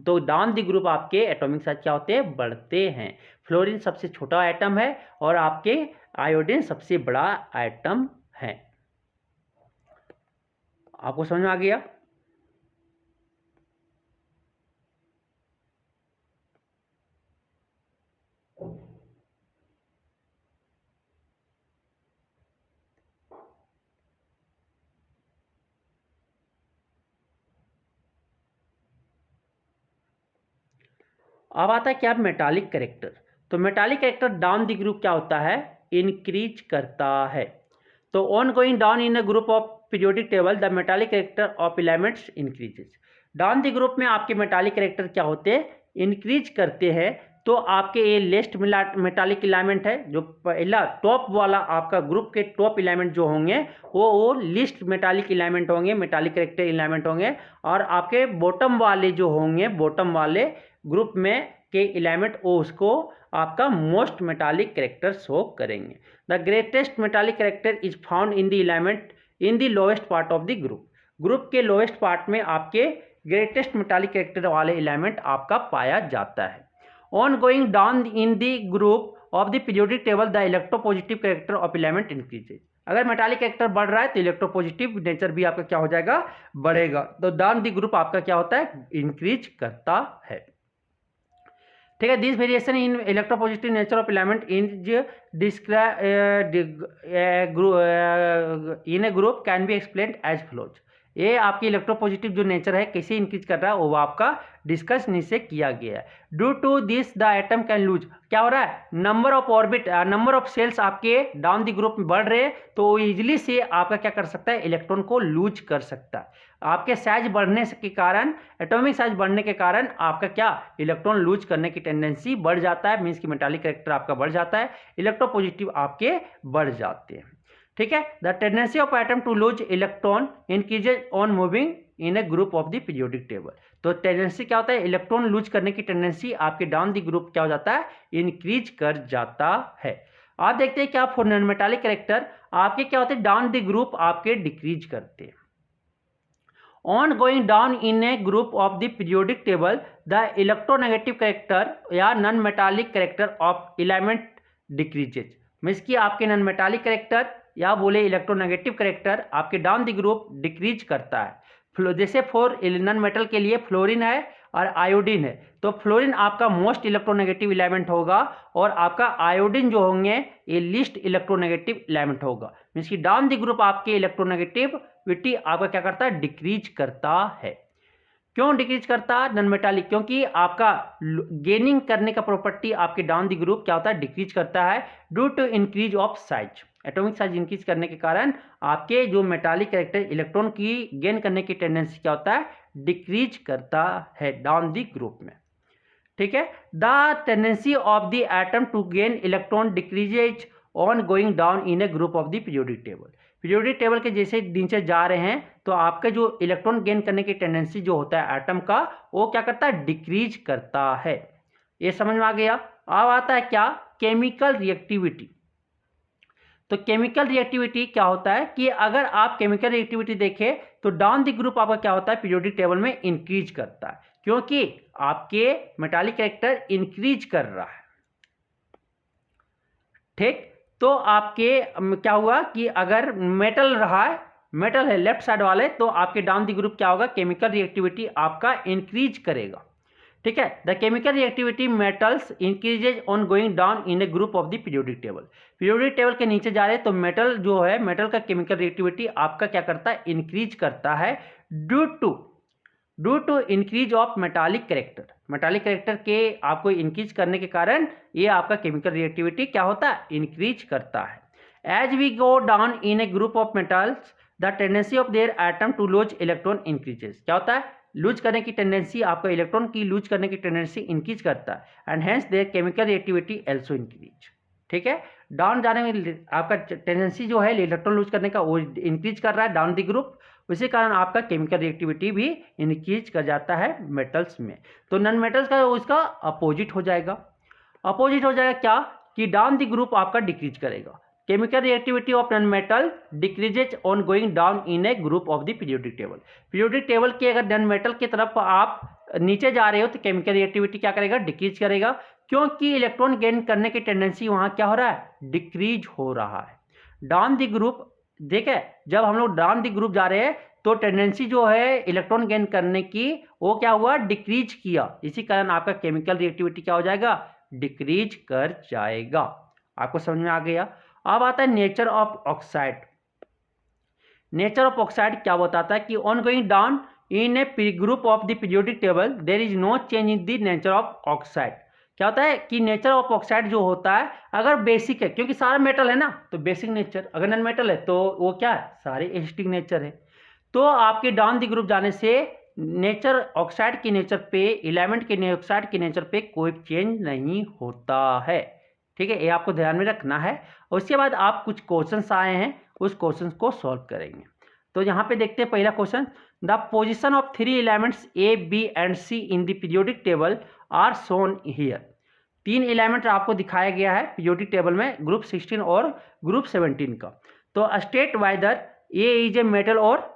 Speaker 1: तो डाउन द ग्रुप आपके एटॉमिक साइज क्या होते हैं, बढ़ते हैं। फ्लोरीन सबसे छोटा एटम है और आपके आयोडीन सबसे बड़ा एटम है। आपको समझ में आ गया। अब आता है क्या, मेटालिक कैरेक्टर। तो metallic character down the group क्या होता है, इंक्रीज करता है। तो on going down in a group of periodic table the metallic character of elements increases. Down the group में आपके मेटालिक कैरेक्टर क्या होते हैं, इंक्रीज करते हैं। तो आपके ये लेस्ट मेटालिक एलिमेंट है, जो पहला टॉप वाला आपका ग्रुप के टॉप एलिमेंट जो होंगे वो लिस्ट मेटालिक एलिमेंट होंगे, मेटालिक कैरेक्टर एलिमेंट होंगे। और आपके बॉटम वाले जो होंगे, बॉटम वाले ग्रुप में के एलिमेंट वो उसको आपका मोस्ट मेटालिक कैरेक्टर शो करेंगे। The greatest metallic character is found in the element in the lowest part of the group. Group के लोएस्ट पार्ट में आपके ग्रेटेस्ट मेटालिक कैरेक्टर वाले एलिमेंट आपका पाया जाता है। On going down in the group of the periodic table the electropositive character of element increases. अगर metallic character बढ़ रहा है तो इलेक्ट्रोपॉजिटिव नेचर भी आपका क्या हो जाएगा, बढ़ेगा। तो डाउन द ग्रुप आपका क्या होता है, इंक्रीज करता है, ठीक है। This variation in electropositive nature of element is described in a group can be explained as follows. ये आपकी इलेक्ट्रोपॉजिटिव जो नेचर है कैसे इंक्रीज कर रहा है वो आपका डिस्कस नीचे किया गया है। Due to this the atom can lose. क्या हो रहा है, number of orbit, number of shells आपके डाउन द ग्रुप में बढ़ रहे हैं, तो इजिली से आपका क्या कर सकता है, इलेक्ट्रॉन को लूज कर सकता है। आपके साइज बढ़ने के कारण, एटॉमिक साइज बढ़ने के कारण आपका क्या, इलेक्ट्रॉन लूज करने की टेंडेंसी बढ़ जाता है। मीन्स की मेटालिक कैरेक्टर आपका बढ़ जाता है, इलेक्ट्रोपॉजिटिव आपके बढ़ जाते हैं, ठीक है। The tendency of atom to lose electron increases on moving in a group of the periodic table. तो टेंडेंसी क्या होता है, इलेक्ट्रॉन लूज करने की टेंडेंसी आपके डाउन द ग्रुप क्या हो जाता है, इंक्रीज कर जाता है। आप देखते हैं क्या फॉर नॉन मेटालिक कैरेक्टर आपके क्या होते हैं, डाउन द ग्रुप आपके डिक्रीज करते हैं। On going down in a group of the periodic table, the electronegative character या non metallic character of element decreases। Means कि आपके नॉन मेटालिक करेक्टर या बोले इलेक्ट्रोनेगेटिव करेक्टर आपके डाउन द ग्रुप डिक्रीज करता है। जैसे फॉर नॉन मेटल के लिए फ्लोरीन है और आयोडीन है, तो फ्लोरीन आपका मोस्ट इलेक्ट्रोनेगेटिव एलिमेंट होगा और आपका आयोडीन जो होंगे ये लीस्ट इलेक्ट्रोनेगेटिव एलिमेंट होगा। मीन्स कि डाउन द ग्रुप आपके इलेक्ट्रोनेगेटिविटी आपका क्या करता है, डिक्रीज करता है। क्यों डिक्रीज करता है नॉन मेटालिक, क्योंकि आपका गेनिंग करने का प्रॉपर्टी आपके डाउन द ग्रुप क्या होता है, डिक्रीज करता है due to increase of size. Atomic size increase करने के कारण आपके जो मेटालिक कैरेक्टर इलेक्ट्रॉन की गेन करने की टेंडेंसी क्या होता है, डिक्रीज करता है डाउन द ग्रुप में। ठीक है, the tendency of the atom to gain electron decreases on going down in a group of the periodic table. Periodic table के जैसे नीचे जा रहे हैं तो आपका जो इलेक्ट्रॉन गेन करने की टेंडेंसी जो होता है एटम का, वो क्या करता है, डिक्रीज करता है। ये समझ में आ गया। अब आता है क्या, केमिकल रिएक्टिविटी। तो केमिकल रिएक्टिविटी क्या होता है कि अगर आप केमिकल रिएक्टिविटी देखें तो डाउन द ग्रुप आपका क्या होता है, पीरियोडिक टेबल में इंक्रीज करता है, क्योंकि आपके मेटालिक कैरेक्टर इंक्रीज कर रहा है। ठीक, तो आपके क्या हुआ कि अगर मेटल रहा है, मेटल है लेफ्ट साइड वाले, तो आपके डाउन द ग्रुप क्या होगा, केमिकल रिएक्टिविटी आपका इंक्रीज करेगा। ठीक है, the chemical reactivity metals increases on going down in a group of the periodic table. Periodic table के नीचे जा रहे हैं तो मेटल जो है, मेटल का केमिकल रिएक्टिविटी आपका क्या करता है, इंक्रीज करता है due to increase of metallic character. Metallic character के आपको इंक्रीज करने के कारण ये आपका केमिकल रिएक्टिविटी क्या होता है, इंक्रीज करता है। As we go down in a group of metals the tendency of their atom to lose electron increases. क्या होता है, लूज करने की टेंडेंसी, आपका इलेक्ट्रॉन की लूज करने की टेंडेंसी इंक्रीज करता है and hence there chemical reactivity also increase. ठीक है, डाउन जाने में आपका टेंडेंसी जो है इलेक्ट्रॉन लूज करने का वो इंक्रीज कर रहा है डाउन द ग्रुप, उसी कारण आपका केमिकल रिएक्टिविटी भी इंक्रीज कर जाता है मेटल्स में। तो नॉन मेटल्स का उसका अपोजिट हो जाएगा। अपोजिट हो जाएगा क्या कि डाउन द ग्रुप आपका डिक्रीज करेगा। Chemical reactivity of non metal decreases on going down in a group of the periodic table. Periodic table के अगर नॉन मेटल की तरफ आप नीचे जा रहे हो तो केमिकल रिएक्टिविटी क्या करेगा, डिक्रीज करेगा, क्योंकि इलेक्ट्रॉन गेन करने की टेंडेंसी वहां क्या हो रहा है, डिक्रीज हो रहा है। डाउन द ग्रुप देखे, जब हम लोग डाउन द ग्रुप जा रहे हैं तो टेंडेंसी जो है इलेक्ट्रॉन गेन करने की वो क्या हुआ, डिक्रीज किया, इसी कारण आपका केमिकल रिएक्टिविटी क्या हो जाएगा, डिक्रीज कर जाएगा। आपको समझ में आ गया। अब आता है nature of oxide. Nature of oxide क्या बताता है कि on going down in a group of the periodic table there is no change in the nature of oxide. क्या होता है कि नेचर ऑफ ऑक्साइड जो होता है, अगर बेसिक है, क्योंकि सारा मेटल है ना, तो बेसिक नेचर, अगर नॉन मेटल है तो वो क्या है, सारे एसिडिक नेचर है। तो आपके डाउन द ग्रुप जाने से नेचर ऑक्साइड के नेचर पे, एलिमेंट के ऑक्साइड के नेचर पे कोई चेंज नहीं होता है। ठीक है, ये आपको ध्यान में रखना है। उसके बाद आप कुछ क्वेश्चंस आए हैं, उस क्वेश्चंस को सॉल्व करेंगे। तो यहाँ पे देखते हैं पहला question, the position of 3 elements A, B and C in the periodic table are shown here. 3 element आपको दिखाया गया है पीरियोडिक टेबल में, ग्रुप 16 और ग्रुप 17 का। तो state whether A is a metal और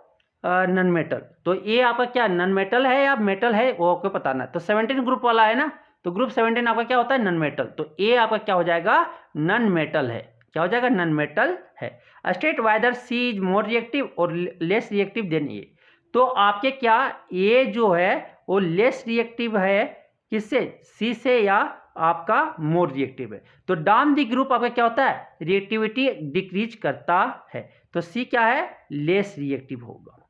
Speaker 1: नॉन मेटल। तो ए आपका क्या नॉन मेटल है या मेटल है वो आपको बताना है। तो 17 ग्रुप वाला है ना, तो ग्रुप 17 आपका क्या होता है, नॉन मेटल। तो ए आपका क्या हो जाएगा, नॉन मेटल है। क्या हो जाएगा, नॉन मेटल है। State whether C is more reactive और लेस रिएक्टिव देन ए। तो आपके क्या ए जो है वो लेस रिएक्टिव है किससे, सी से, या आपका मोर रिएक्टिव है। तो डाउन द ग्रुप आपका क्या होता है, रिएक्टिविटी डिक्रीज करता है। तो सी क्या है, लेस रिएक्टिव होगा।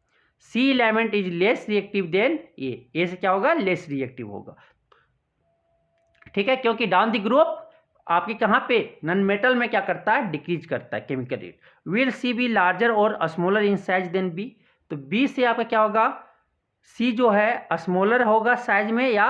Speaker 1: C element is less reactive than A से क्या होगा, लेस रिएक्टिव होगा। ठीक है, क्योंकि डाउन द ग्रुप आपके कहाँ पे, नॉन मेटल में क्या करता है, डिक्रीज करता है chemical rate. Will C be larger और smaller in size than B. तो बी से आपका क्या होगा, सी जो है स्मॉलर होगा साइज में या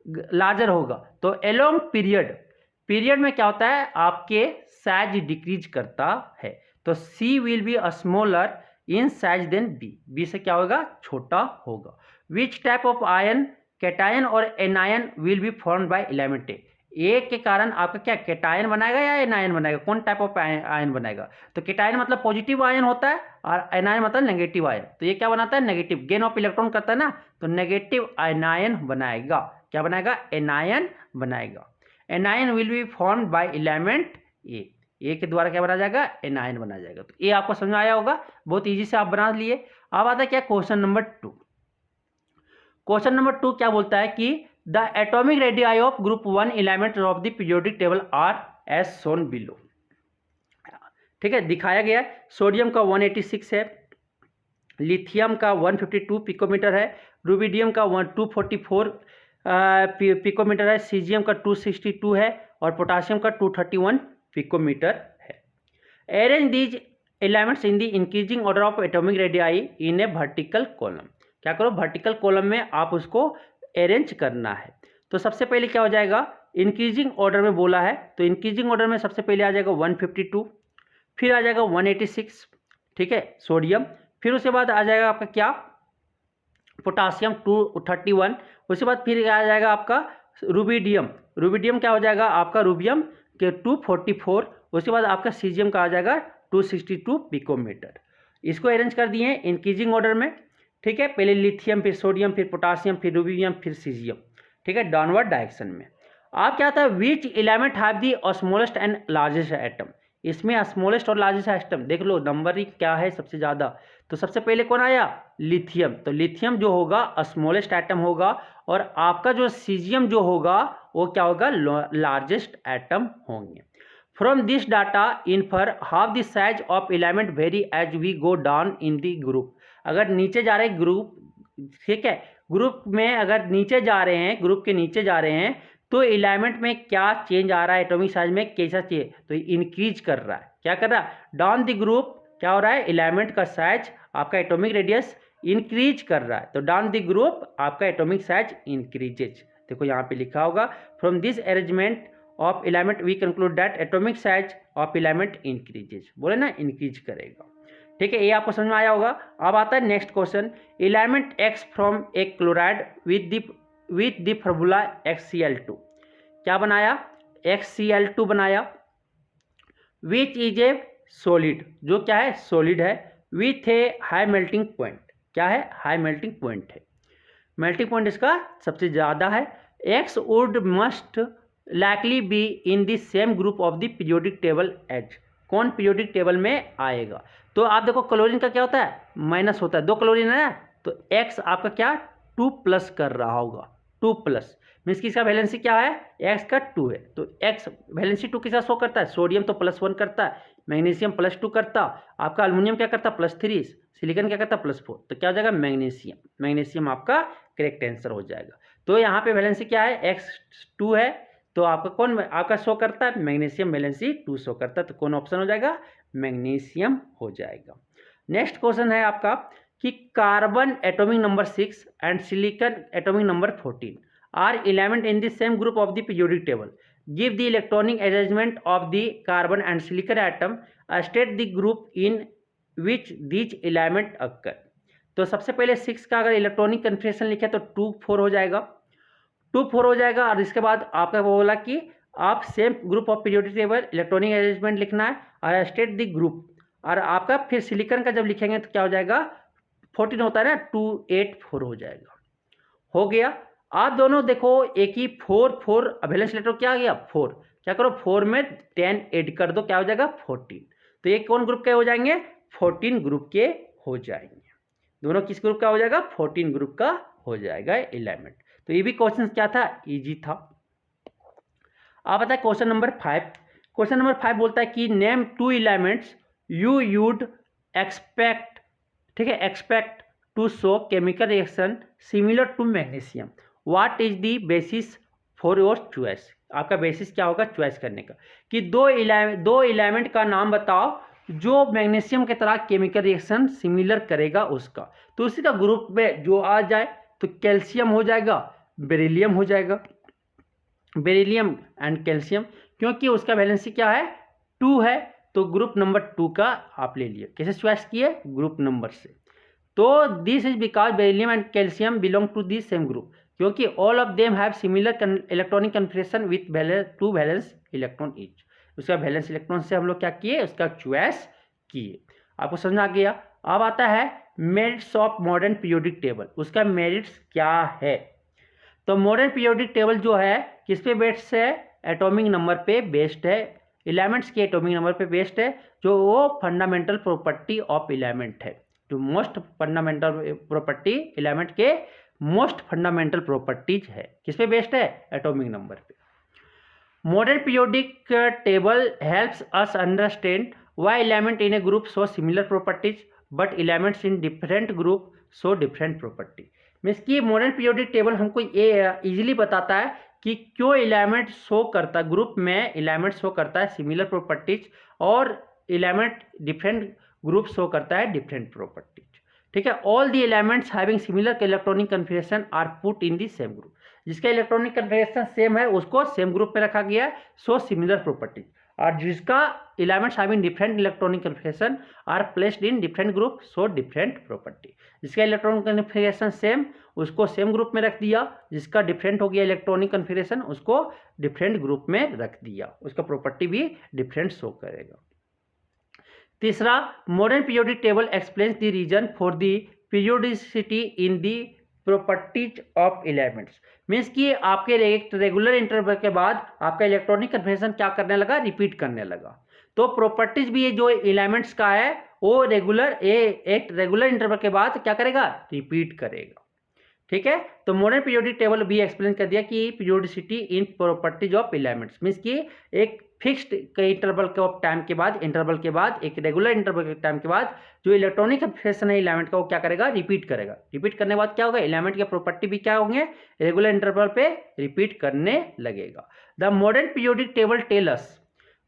Speaker 1: लार्जर होगा। तो एलोंग पीरियड में क्या होता है, आपके साइज डिक्रीज करता है। तो C will be smaller in size than B, B से क्या होगा, छोटा होगा। Which type of ion, cation और anion will be formed by element A, A के कारण आपका क्या कैटायन बनाएगा या एनायन बनाएगा, कौन टाइप ऑफ आयन बनाएगा। तो कैटायन मतलब पॉजिटिव आयन होता है और एनायन मतलब नेगेटिव आयन, तो ये क्या बनाता है, नेगेटिव, गेन ऑफ इलेक्ट्रॉन करता है ना, तो नेगेटिव एनायन बनाएगा, क्या बनाएगा, एनायन बनाएगा। Anion will be formed by element A के द्वारा क्या बना जाएगा, एनायन बना जाएगा। तो ये आपको समझ में आया होगा, बहुत इजी से आप बना लिए। अब आता है क्या, क्वेश्चन नंबर 2। क्वेश्चन नंबर 2 क्या बोलता है कि the atomic radii of group 1 element of the periodic table are as shown below. ठीक है, दिखाया गया है। सोडियम का 186 है, लिथियम का 152 पिकोमीटर है, रुबिडियम का 244 पिकोमीटर है, सीजियम का 262 है और पोटासियम का 231 पिकोमीटर है। Arrange these elements in the increasing order of atomic radii in A vertical column. क्या करो, वर्टिकल कॉलम में आप उसको अरेंज करना है। तो सबसे पहले क्या हो जाएगा, इंक्रीजिंग ऑर्डर में बोला है, तो इंक्रीजिंग ऑर्डर में सबसे पहले आ जाएगा 152, फिर आ जाएगा 186, ठीक है, सोडियम, फिर उसके बाद आ जाएगा आपका क्या, पोटासियम 231, उसके बाद फिर आ जाएगा आपका रुबिडियम, रुबिडियम क्या हो जाएगा आपका, रुबियम के 244, उसके बाद आपका सीजियम का आ जाएगा 262 पिकोमीटर। इसको अरेंज कर दिए इंक्रीजिंग ऑर्डर में, ठीक है, पहले लिथियम, फिर सोडियम, फिर पोटासियम, फिर रुबिडियम, फिर सीजियम, ठीक है, डाउनवर्ड डायरेक्शन में। आप क्या था, विच element have the smallest and largest atom, इसमें स्मॉलेस्ट और लार्जेस्ट एटम देख लो, नंबर ही क्या है सबसे ज़्यादा। तो सबसे पहले कौन आया, लिथियम, तो लिथियम जो होगा स्मॉलेस्ट एटम होगा और आपका जो सीजियम जो होगा वो क्या होगा, लार्जेस्ट एटम होंगे। From this data infer how the size of element vary as we go down in the group. अगर नीचे जा रहे ग्रुप, ठीक है, ग्रुप में अगर नीचे जा रहे हैं, ग्रुप के नीचे जा रहे हैं, तो एलिमेंट में क्या चेंज आ रहा है, एटॉमिक साइज में कैसा चेंज, तो इंक्रीज कर रहा है, क्या कर रहा है, डाउन द ग्रुप क्या हो रहा है, एलिमेंट का साइज आपका एटॉमिक रेडियस इंक्रीज कर रहा है, तो डाउन द ग्रुप आपका एटॉमिक साइज इंक्रीजेज। देखो यहाँ पे लिखा होगा, from this arrangement of element we conclude that atomic size of element increases, बोले ना इंक्रीज करेगा, ठीक है, ये आपको समझ में आया होगा। अब आता है next question, element x from A chloride with the formula XCl2, क्या बनाया, XCl2 बनाया, विच इज ए सॉलिड, जो क्या है, सॉलिड है, with a high melting point, क्या है, हाई मेल्टिंग पॉइंट है, मेल्टिंग पॉइंट इसका सबसे ज़्यादा है। X would most likely be in the same group of the periodic table as, कौन पीरियोडिक टेबल में आएगा। तो आप देखो क्लोरीन का क्या होता है, माइनस होता है, 2 क्लोरीन है ना, तो एक्स आपका क्या 2+ कर रहा होगा, 2+ मीन्स कि इसका वैलेंसी क्या है, एक्स का 2 है, तो एक्स वैलेंसी 2 के साथ शो करता है, सोडियम तो +1 करता है, मैग्नीशियम +2 करता, आपका अल्युमिनियम क्या करता है +3, सिलिकॉन क्या करता है +4, तो क्या हो जाएगा मैग्नीशियम, मैग्नीशियम आपका करेक्ट आंसर हो जाएगा। तो यहाँ पे वैलेंसी क्या है, X2 है, तो आपका कौन आपका शो करता है, मैग्नीशियम वैलेंसी 2 शो करता है, तो कौन ऑप्शन हो जाएगा, मैग्नीशियम हो जाएगा। नेक्स्ट क्वेश्चन है आपका कि carbon atomic number 6 and silicon atomic number 14 are element in the same group of the periodic table, give the electronic arrangement of the carbon and silicon atom, state the group in which these element occur. तो सबसे पहले 6 का अगर electronic configuration लिखे तो 2 4 हो जाएगा, 2 4 हो जाएगा, और इसके बाद आपका बोला कि आप same group of periodic table electronic arrangement लिखना है और स्टेट द ग्रुप, और आपका फिर सिलिकॉन का जब लिखेंगे तो क्या हो जाएगा, 14 होता है ना, 2 8 4 हो जाएगा, हो गया। आप दोनों देखो एक ही 4 4 वैलेंस इलेक्ट्रॉन क्या आ गया 4, क्या करो 4 में 10 ऐड कर दो, क्या हो जाएगा 14, तो ये कौन ग्रुप के हो जाएंगे, 14 ग्रुप के हो जाएंगे, दोनों किस ग्रुप का हो जाएगा, 14 ग्रुप का हो जाएगा एलिमेंट। तो ये भी क्वेश्चन क्या था, इजी था। आप बताए क्वेश्चन नंबर 5, क्वेश्चन नंबर 5 बोलता है कि name 2 elements you you'd expect, ठीक है, expect to show chemical reaction similar to magnesium, what is the basis for your choice. आपका बेसिस क्या होगा चॉइस करने का, कि दो एलिमेंट का नाम बताओ जो मैग्नीशियम की तरह केमिकल रिएक्शन सिमिलर करेगा उसका, तो उसी का ग्रुप में जो आ जाए तो कैल्शियम हो जाएगा, बेरिलियम हो जाएगा, बेरिलियम एंड कैल्शियम, क्योंकि उसका वैलेंसी क्या है 2 है, तो ग्रुप नंबर 2 का आप ले लिए। कैसे चॉइस किए? ग्रुप नंबर से। तो this is because beryllium and calcium belong to this same group, क्योंकि all of them have similar electronic configuration with 2 valence electron each. उसका वैलेंस इलेक्ट्रॉन से हम लोग क्या किए? उसका चॉइस किए। आपको समझ में आ गया। अब आता है merits of modern periodic table. उसका मेरिट्स क्या है? तो मॉडर्न पीरियोडिक टेबल जो है किस पे बेस्ड है? एटॉमिक नंबर पे बेस्ड है, एलिमेंट्स के एटॉमिक नंबर पे बेस्ड है, जो वो फंडामेंटल प्रॉपर्टी ऑफ एलिमेंट है, जो मोस्ट फंडामेंटल प्रॉपर्टी एलिमेंट के मोस्ट फंडामेंटल प्रॉपर्टीज है। किस पे बेस्ड है? एटॉमिक नंबर पे। Modern periodic table helps us understand why element in a group show similar properties but elements in different group show different property. Means कि modern periodic table हमको ये easily बताता है कि क्यों एलिमेंट शो करता है, ग्रुप में एलिमेंट शो करता है सिमिलर प्रॉपर्टीज और एलिमेंट डिफरेंट ग्रुप शो करता है डिफरेंट प्रॉपर्टीज। ठीक है। All the elements having similar electronic configuration are put in the same group. जिसका इलेक्ट्रॉनिक कन्फिग्रेशन सेम है उसको सेम ग्रुप में रखा गया है, सो सिमिलर प्रॉपर्टीज। और जिसका elements having different electronic configuration are placed in different group, so different property. जिसका इलेक्ट्रॉनिक कन्फिग्रेशन सेम उसको सेम ग्रुप में रख दिया, जिसका डिफरेंट हो गया इलेक्ट्रॉनिक कन्फिग्रेशन उसको डिफरेंट ग्रुप में रख दिया, उसका प्रॉपर्टी भी डिफरेंट शो करेगा। तीसरा, modern periodic table explains the reason for the periodicity in the properties of elements. Means कि आपके रेगुलर इंटरवल के बाद आपका इलेक्ट्रॉनिक कन्फिग्रेशन क्या करने लगा? रिपीट करने लगा। तो प्रॉपर्टीज भी जो एलिमेंट्स का है वो एक रेगुलर इंटरवल के बाद क्या करेगा? रिपीट करेगा। ठीक है। तो मॉडर्न पीरियोडिक टेबल भी एक्सप्लेन कर दिया कि periodicity in properties of elements means कि एक फिक्स्ड इंटरवल के टाइम के बाद एक रेगुलर इंटरवल के टाइम के बाद जो इलेक्ट्रॉनिक कन्फिग्रेशन है एलिमेंट का वो क्या करेगा? रिपीट करेगा। रिपीट करने के बाद क्या होगा? एलिमेंट के प्रॉपर्टी भी क्या होंगे? रेगुलर इंटरवल पे रिपीट करने लगेगा। The modern periodic table tell us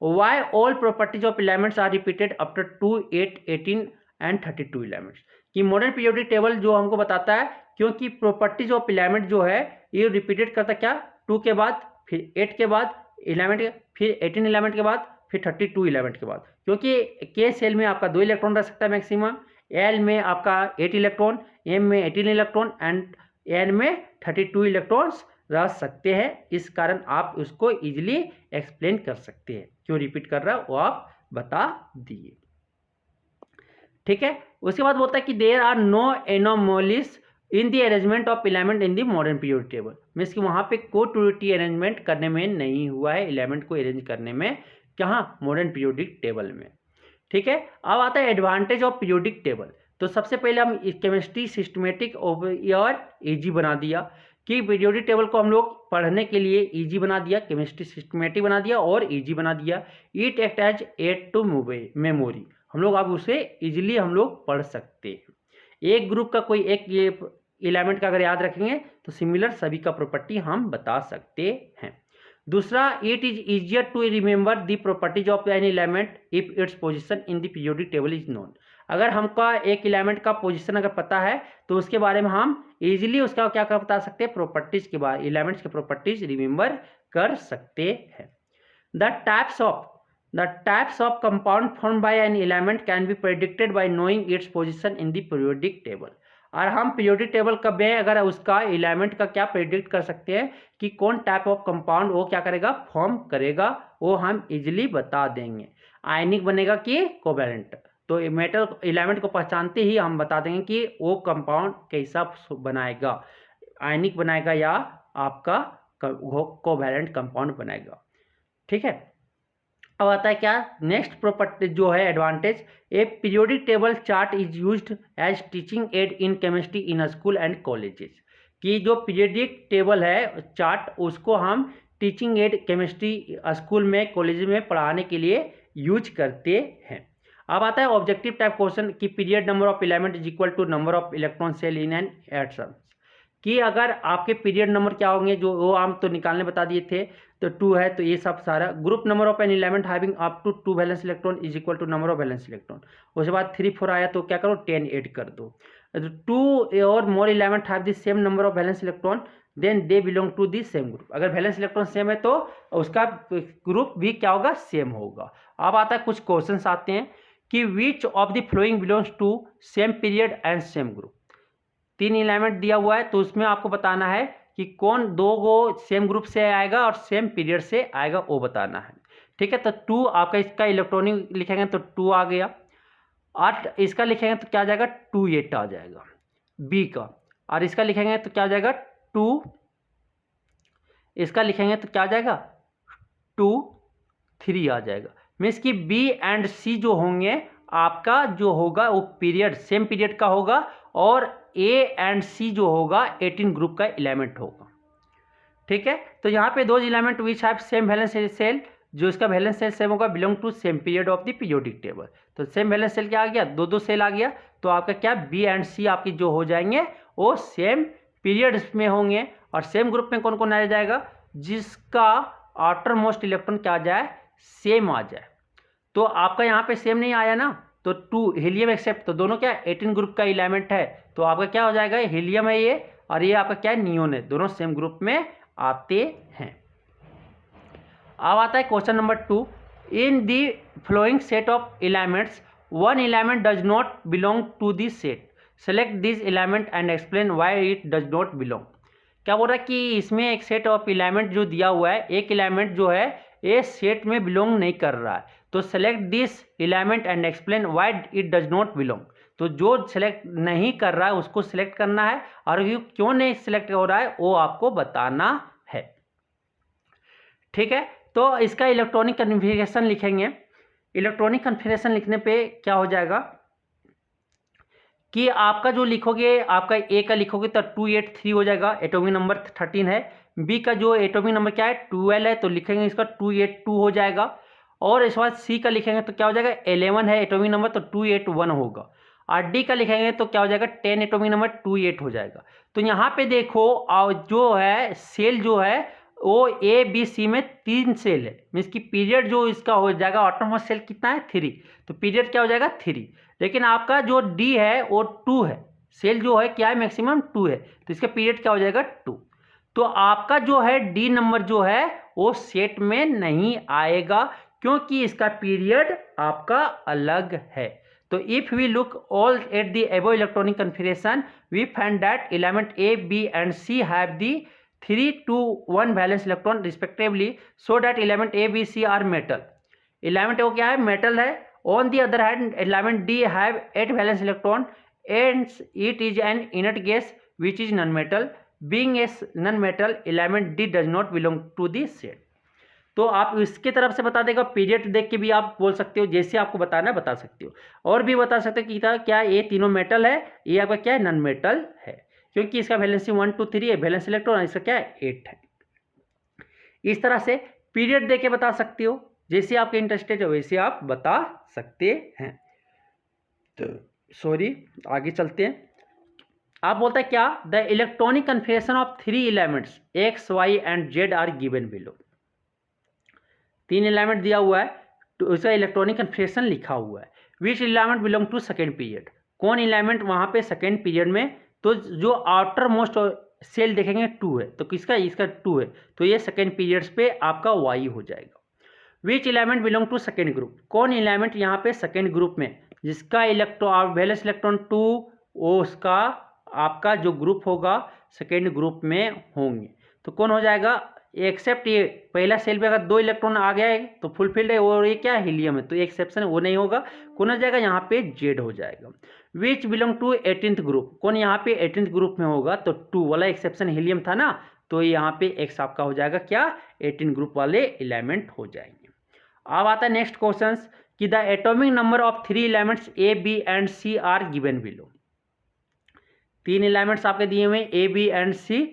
Speaker 1: why all properties of elements are repeated after 2, 8, 18 and 32 elements. कि मॉडर्न पीरियोडिक टेबल जो हमको बताता है क्योंकि प्रॉपर्टीज ऑफ एलिमेंट जो है ये रिपीटेड करता क्या? 2 के बाद, फिर 8 के बाद, एलिमेंट के, फिर 18 एलिमेंट के बाद, फिर 32 एलिमेंट के बाद। क्योंकि के सेल में आपका 2 इलेक्ट्रॉन रह सकता है मैक्सिमम, एल में आपका 8 इलेक्ट्रॉन, एम में 18 इलेक्ट्रॉन एंड एन में 32 इलेक्ट्रॉन्स रह सकते हैं। इस कारण आप उसको इजीली एक्सप्लेन कर सकते हैं। क्यों रिपीट कर रहा है वो आप बता दिए। ठीक है। उसके बाद बोलता है कि there are no anomalies in the arrangement of element in the modern periodic table. Means कि वहाँ पे कोई त्रुटि अरेंजमेंट करने में नहीं हुआ है, एलिमेंट को अरेंज करने में। कहाँ? मॉडर्न पीरियोडिक टेबल में। ठीक है। अब आता है एडवांटेज ऑफ पीरियोडिक टेबल। तो सबसे पहले हम केमिस्ट्री सिस्टमेटिक और ईजी बना दिया कि पीरियोडिक टेबल को हम लोग पढ़ने के लिए ईजी बना दिया, केमिस्ट्री सिस्टमेटिक बना दिया और ईजी बना दिया। It act as aid to memory. हम लोग अब उसे इजीली हम लोग पढ़ सकते हैं। एक ग्रुप का कोई एक ये एलिमेंट का अगर याद रखेंगे तो सिमिलर सभी का प्रॉपर्टी हम बता सकते हैं। दूसरा, it is easier to remember the properties of an element if its position in the periodic table is known. अगर हमका एक एलिमेंट का पोजीशन अगर पता है तो उसके बारे में हम इजीली उसका क्या बता सकते हैं? प्रॉपर्टीज के बारे, एलिमेंट्स के प्रॉपर्टीज रिमेंबर कर सकते हैं। The types of compound formed by an element can be predicted by knowing its position in the periodic table। और हम पीरियोडिक टेबल का में अगर उसका एलिमेंट का क्या प्रेडिक्ट कर सकते हैं कि कौन टाइप ऑफ कंपाउंड वो क्या करेगा? फॉर्म करेगा, वो हम इजीली बता देंगे। आयनिक बनेगा कि कोवैलेंट, तो मेटल एलिमेंट को पहचानते ही हम बता देंगे कि वो कंपाउंड कैसा बनाएगा, आयनिक बनाएगा या आपका कोवैलेंट कंपाउंड बनाएगा। ठीक है। अब आता है क्या? नेक्स्ट प्रॉपर्टी जो है advantage, a periodic table chart is used as teaching aid in chemistry in school and colleges. कि जो पीरियोडिक टेबल है चार्ट उसको हम टीचिंग एड केमिस्ट्री स्कूल में कॉलेज में पढ़ाने के लिए यूज करते हैं। अब आता है ऑब्जेक्टिव टाइप क्वेश्चन कि period number of element is equal to number of electron shell in an atom. कि अगर आपके पीरियड नंबर क्या होंगे जो वो हम तो निकालने बता दिए थे, तो 2 है तो ये सब सारा। Group number of an element having up to 2 valence electron is equal to number of valence electron. उसके बाद 3, 4 आया तो क्या करो? 10 ऐड कर दो। Two or more element have the same number of valence electron then they belong to the same group. अगर valence electron same है तो उसका ग्रुप भी क्या होगा, सेम होगा। अब आता है कुछ क्वेश्चंस आते हैं कि which of the following belongs to same period and same group. 3 element दिया हुआ है तो उसमें आपको बताना है कि कौन दो को सेम ग्रुप से आएगा और सेम पीरियड से आएगा, वो बताना है। ठीक है, तो 2 आपका इसका इलेक्ट्रॉनिक लिखेंगे तो 2 आ गया, 8 इसका लिखेंगे तो क्या आ जाएगा 2 8 आ जाएगा बी का, और इसका लिखेंगे तो क्या आ जाएगा 2, इसका लिखेंगे तो क्या आ जाएगा 2 3 आ जाएगा। मीन्स कि बी एंड सी जो होंगे आपका जो होगा वो पीरियड सेम पीरियड का होगा, और ए एंड सी जो होगा 18 ग्रुप का एलिमेंट होगा। ठीक है, तो यहाँ पे दो element which have same valence shell, जो इसका वैलेंस सेल सेम होगा, belong to same period of the periodic table. तो सेम वैलेंस सेल क्या आ गया, दो सेल आ गया, तो आपका क्या बी एंड सी आपकी जो हो जाएंगे वो सेम पीरियड्स में होंगे। और सेम ग्रुप में कौन कौन आ जाएगा, जिसका आउटर मोस्ट इलेक्ट्रॉन क्या आ जाए, सेम आ जाए। तो आपका यहाँ पे सेम नहीं आया ना, तो 2 हीलियम एक्सेप्ट, तो दोनों क्या 18 ग्रुप का एलिमेंट है, तो आपका क्या हो जाएगा, हीलियम है ये, और ये आपका क्या है नियोन है, दोनों सेम ग्रुप में आते हैं। अब आता है question number 2, in the following set of elements one element does not belong to this set, select this element and explain why it does not belong. क्या बोल रहा है कि इसमें एक सेट ऑफ एलिमेंट जो दिया हुआ है, एक एलिमेंट जो है ये सेट में बिलोंग नहीं कर रहा है, तो select this element and explain why it does not belong. तो जो सेलेक्ट नहीं कर रहा है उसको सिलेक्ट करना है, और क्यों नहीं सिलेक्ट हो रहा है वो आपको बताना है। ठीक है, तो इसका इलेक्ट्रॉनिक कन्फिगरेशन लिखेंगे। इलेक्ट्रॉनिक कन्फिगरेशन लिखने पे क्या हो जाएगा कि आपका जो लिखोगे, आपका ए का लिखोगे तो 283 हो जाएगा, एटॉमिक नंबर 13 है। बी का जो एटॉमिक नंबर क्या है 12 है, तो लिखेंगे इसका 282 हो जाएगा। और इसके बाद सी का लिखेंगे तो क्या हो जाएगा 11 है एटॉमिक नंबर, तो 281 होगा। और डी का लिखेंगे तो क्या हो जाएगा 10 एटॉमिक नंबर 28 हो जाएगा। तो यहाँ पे देखो जो है सेल जो है वो ए बी सी में 3 सेल है, मीन्स की पीरियड जो इसका हो जाएगा ऑटोनोमस सेल कितना है 3, तो पीरियड क्या हो जाएगा 3। लेकिन आपका जो डी है वो 2 है, सेल जो है क्या है मैक्सिमम 2 है, तो इसका पीरियड क्या हो जाएगा 2। तो आपका जो है डी नंबर जो है वो सेट में नहीं आएगा, क्योंकि इसका पीरियड आपका अलग है। तो if we look all at the above electronic configuration we find that element A B and C have the 3 to 1 valence electron respectively, so that element A B C are metal. Element वो क्या है metal है। On the other hand element D have 8 valence electron and it is an inert gas which is non metal. Being a non metal element D does not belong to the set. तो आप इसके तरफ से बता देगा, period देख के भी आप बोल सकते हो, जैसे आपको बताना है बता सकते हो, और भी बता सकते हो कि क्या ये तीनों मेटल है, ये आपका क्या है नॉन मेटल है, क्योंकि इसका वैलेंसी 1 2 3 है, वैलेंस इलेक्ट्रॉन इसका क्या है 8 है। इस तरह से पीरियड देके बता सकते हो, जैसे आपके इंटरेस्टेड है वैसे आप बता सकते हैं। तो सॉरी आगे चलते हैं। आप बोलते हैं क्या, the electronic configuration of 3 elements X Y and Z are given below. 3 element दिया हुआ है तो उसका इलेक्ट्रॉनिक कन्फिगरेशन लिखा हुआ है। Which element belong to second period, कौन एलिमेंट वहाँ पे सेकेंड पीरियड में, तो जो आउटर मोस्ट सेल देखेंगे 2 है, तो किसका इसका 2 है, तो ये सेकेंड पीरियड्स पे आपका वाई हो जाएगा। Which element belong to second group, कौन एलिमेंट यहाँ पे सेकेंड ग्रुप में, जिसका इलेक्ट्रॉन वैलेंस इलेक्ट्रॉन 2 वो उसका आपका जो ग्रुप होगा सेकेंड ग्रुप में होंगे, तो कौन हो जाएगा, एक्सेप्ट ये पहला सेल पे अगर 2 इलेक्ट्रॉन आ गया है तो फुलफिल्ड है, और ये क्या है हीलियम है, तो एक्सेप्शन है वो नहीं होगा, कौन हो जाएगा यहाँ पे जेड हो जाएगा। Which belong to 18th group, कौन यहाँ पे 18th ग्रुप में होगा, तो 2 वाला एक्सेप्शन हीलियम था ना, तो यहाँ पे एक्स आपका हो जाएगा क्या 18 ग्रुप वाले एलिमेंट हो जाएंगे। अब आता है नेक्स्ट क्वेश्चन कि the atomic number of 3 elements A B and C are given below. 3 elements आपके दिए हुए ए बी एंड सी,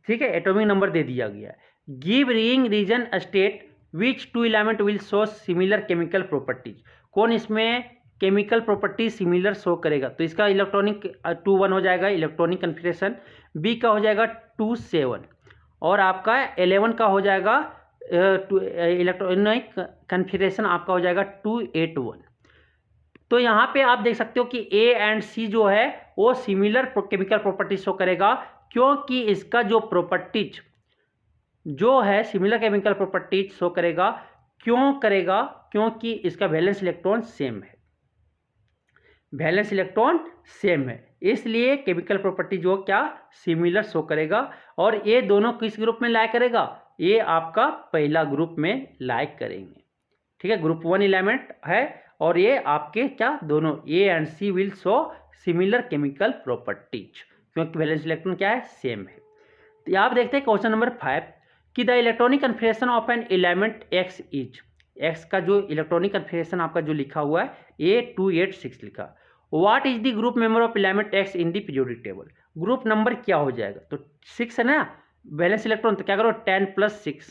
Speaker 1: ठीक है, एटॉमिक नंबर दे दिया गया है। Giving reason state which 2 element will show similar chemical properties, कौन इसमें केमिकल प्रॉपर्टी सिमिलर शो करेगा, तो इसका इलेक्ट्रॉनिक 2 1 हो जाएगा इलेक्ट्रॉनिक कन्फिगरेशन, बी का हो जाएगा 2 7, और आपका 11 का हो जाएगा इलेक्ट्रॉनिक कन्फिगरेशन आपका हो जाएगा 2 8 1। तो यहाँ पे आप देख सकते हो कि ए एंड सी जो है वो सिमिलर केमिकल प्रॉपर्टीज शो करेगा, क्योंकि इसका जो प्रॉपर्टीज जो है सिमिलर केमिकल प्रॉपर्टीज शो करेगा। क्यों करेगा? क्योंकि इसका वैलेंस इलेक्ट्रॉन सेम है, वैलेंस इलेक्ट्रॉन सेम है, इसलिए केमिकल प्रॉपर्टी जो क्या सिमिलर शो करेगा। और ये दोनों किस ग्रुप में लाइक करेगा? ये आपका पहला ग्रुप में लाइक करेंगे, ठीक है। ग्रुप 1 एलिमेंट है और ये आपके क्या दोनों A and C will show similar chemical properties, क्योंकि वैलेंस इलेक्ट्रॉन क्या है सेम है। तो आप देखते हैं क्वेश्चन नंबर 5 कि the electronic configuration of an element x is, x का जो इलेक्ट्रॉनिक कन्फिगरेशन आपका जो लिखा हुआ है A286 लिखा। What is the group member of element x in the periodic table? Group number क्या हो जाएगा? तो 6 है ना वैलेंस इलेक्ट्रॉन, तो क्या करो 10 + 6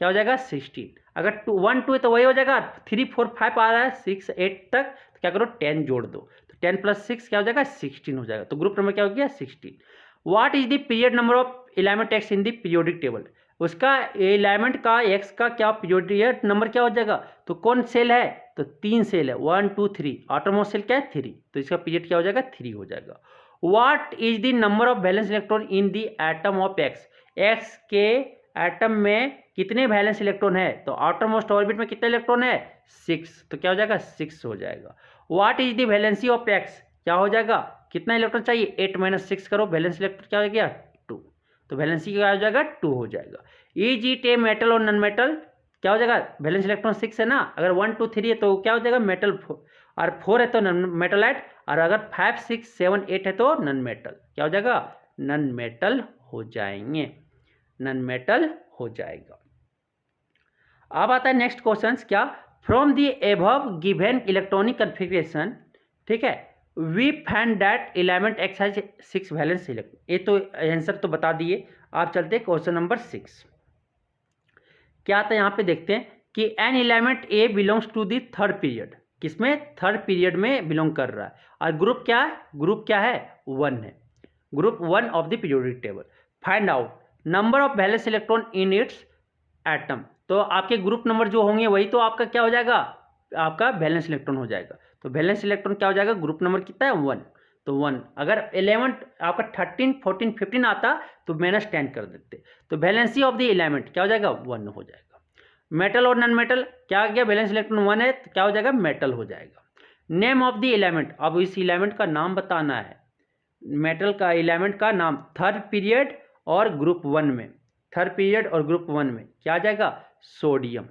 Speaker 1: क्या हो जाएगा 16। अगर 1 2 है तो वही हो जाएगा, 3 4 5 आ रहा है 6 8 तक, तो क्या करो 10 जोड़ दो, तो 10 + 6 क्या हो जाएगा 16 हो जाएगा। तो ग्रुप नंबर क्या हो गया 16। What is the period number of element x in the periodic table? उसका एलिमेंट का एक्स का क्या पीरियड नंबर क्या हो जाएगा? तो कौन सेल है? तो 3 सेल है 1 2 3, आउटरमोस्ट सेल क्या है 3, तो इसका पीरियड क्या हो जाएगा 3 हो जाएगा। What is the number of valence electron in the atom of x? X के एटम में कितने वैलेंस इलेक्ट्रॉन है? तो आउटरमोस्ट ऑर्बिट में कितने इलेक्ट्रॉन है 6, तो क्या हो जाएगा 6 हो जाएगा। What is the valency of x? क्या हो जाएगा कितना इलेक्ट्रॉन चाहिए 8 - 6 करो, वैलेंस इलेक्ट्रॉन क्या हो गया 2, तो वैलेंसी क्या हो जाएगा 2 हो जाएगा। इज इट ए मेटल और नॉन मेटल? क्या हो जाएगा वैलेंस इलेक्ट्रॉन 6 है ना, अगर 1 2 3 है तो क्या हो जाएगा मेटल, और 4 है तो नॉन मेटलाइट, और अगर 5 6 7 8 है तो नॉन मेटल, क्या हो जाएगा नॉन मेटल हो जाएंगे, नॉन मेटल हो जाएगा। अब आता है नेक्स्ट क्वेश्चन, क्या from the above given electronic configuration, ठीक है, we find that element X has 6 valence electron. ये तो आंसर तो बता दिए, आप चलते हैं क्वेश्चन नंबर 6। क्या आता है यहाँ पे देखते हैं कि an element A belongs to the third period, किसमें थर्ड पीरियड में बिलोंग कर रहा है, और ग्रुप क्या है? ग्रुप क्या है 1 है, group 1 of the periodic table. Find out number of valence electron in its atom, तो आपके ग्रुप नंबर जो होंगे वही तो आपका क्या हो जाएगा आपका वैलेंस इलेक्ट्रॉन हो जाएगा। तो वैलेंस इलेक्ट्रॉन क्या हो जाएगा ग्रुप नंबर कितना है 1, तो 1। अगर 11 आपका 13 14 15 आता तो -10 कर देते, तो वैलेंसी ऑफ द एलिमेंट क्या हो जाएगा 1 हो जाएगा। मेटल और नॉन मेटल क्या आ गया, वैलेंस इलेक्ट्रॉन 1 है तो क्या हो जाएगा मेटल हो जाएगा। नेम ऑफ द एलिमेंट, अब इस एलिमेंट का नाम बताना है, मेटल का एलिमेंट का नाम थर्ड पीरियड और ग्रुप 1 में, थर्ड पीरियड और ग्रुप 1 में क्या आ जाएगा सोडियम,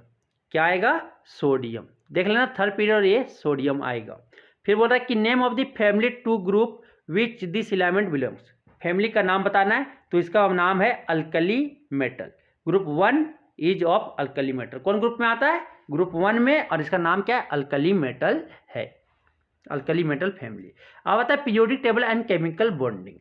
Speaker 1: क्या आएगा सोडियम, देख लेना थर्ड पीरियड और ये सोडियम आएगा। फिर बोल रहा है कि name of the family to group which this element belongs, family का नाम बताना है, तो इसका नाम है alkali metal, group 1 is of alkali metal, कौन ग्रुप में आता है ग्रुप 1 में, और इसका नाम क्या है अल्कली मेटल है, अल्कली मेटल फैमिली। अब आता है periodic table and chemical bonding.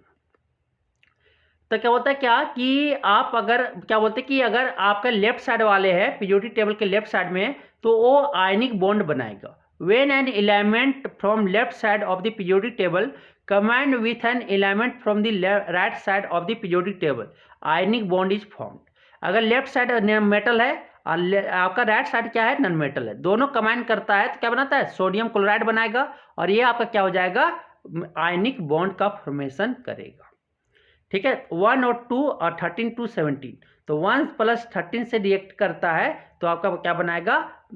Speaker 1: तो क्या होता है क्या कि आप अगर क्या बोलते हैं कि अगर आपका लेफ्ट साइड वाले हैं पीरियोडिक टेबल के लेफ्ट साइड में, तो वो आयनिक बॉन्ड बनाएगा। When an element from left side of the periodic table combined with an element from the right side of the periodic table ionic bond is formed. अगर left side metal है और आपका right side क्या है non metal है, दोनों combine करता है तो क्या बनाता है सोडियम क्लोराइड बनाएगा, और ये आपका क्या हो जाएगा आयनिक बॉन्ड का फॉर्मेशन करेगा, ठीक है। 1 और 2 और 13 to 17, तो 1 + 13 से रिएक्ट करता है तो आपका क्या बनाएगा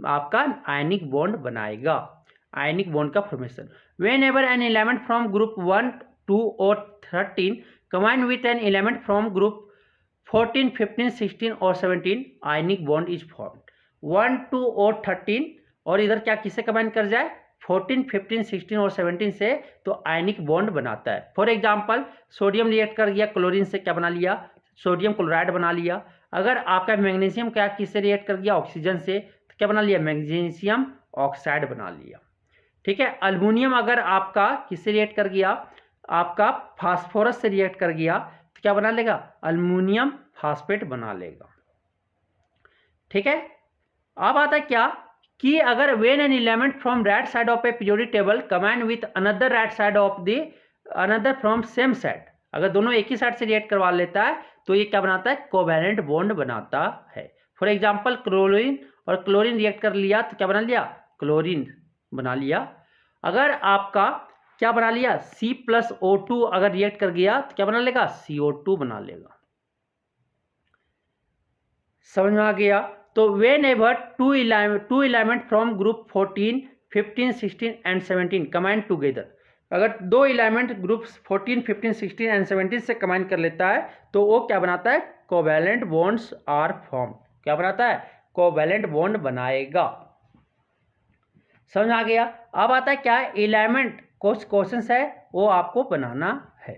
Speaker 1: आपका आयनिक बॉन्ड बनाएगा, आयनिक बॉन्ड का formation. When ever an element from group 1 2 और 13 combine with an element from group 14 15 16 और 17 आयनिक बॉन्ड इज फॉर्म्ड। 1 2 और 13 और इधर क्या किससे कंबाइन कर जाए 14 15 16 और 17 से, तो आयनिक बॉन्ड बनाता है। फॉर एग्जांपल सोडियम रिएक्ट कर गया क्लोरीन से, क्या बना लिया सोडियम क्लोराइड बना लिया। अगर आपका मैग्नीशियम क्या किससे रिएक्ट कर गया ऑक्सीजन से, तो क्या बना लिया मैग्नीशियम ऑक्साइड बना लिया, ठीक है। अल्युमिनियम अगर आपका किससे रिएक्ट कर गया आपका फास्फोरस से रिएक्ट कर गया तो क्या बना लेगा अल्युमिनियम फास्फेट बना लेगा, ठीक है। अब आता है क्या कि अगर when an element from right side of a periodic table combine with another right side of the another from same side, अगर दोनों एक ही साइड से रिएक्ट करवा लेता है तो ये क्या बनाता है कोवैलेंट बॉन्ड बनाता है। फॉर एग्जांपल क्लोरीन और क्लोरीन रिएक्ट कर लिया तो क्या बना लिया क्लोरीन बना लिया। अगर आपका क्या बना लिया, C+O2 अगर रिएक्ट कर गया तो क्या बना लेगा, CO2 बना लेगा। समझ में आ गया। तो whenever two element from group 14, 15, 16 and 17 combine together, अगर दो एलिमेंट ग्रुप 14, 15, 16 एंड 17 से कम्बाइन कर लेता है तो वो क्या बनाता है, कोवैलेंट बॉन्ड्स आर फॉर्म। क्या बनाता है, कोवैलेंट बॉन्ड बनाएगा। समझ आ गया। अब आता है क्या, एलिमेंट कुछ क्वेश्चंस है वो आपको बनाना है।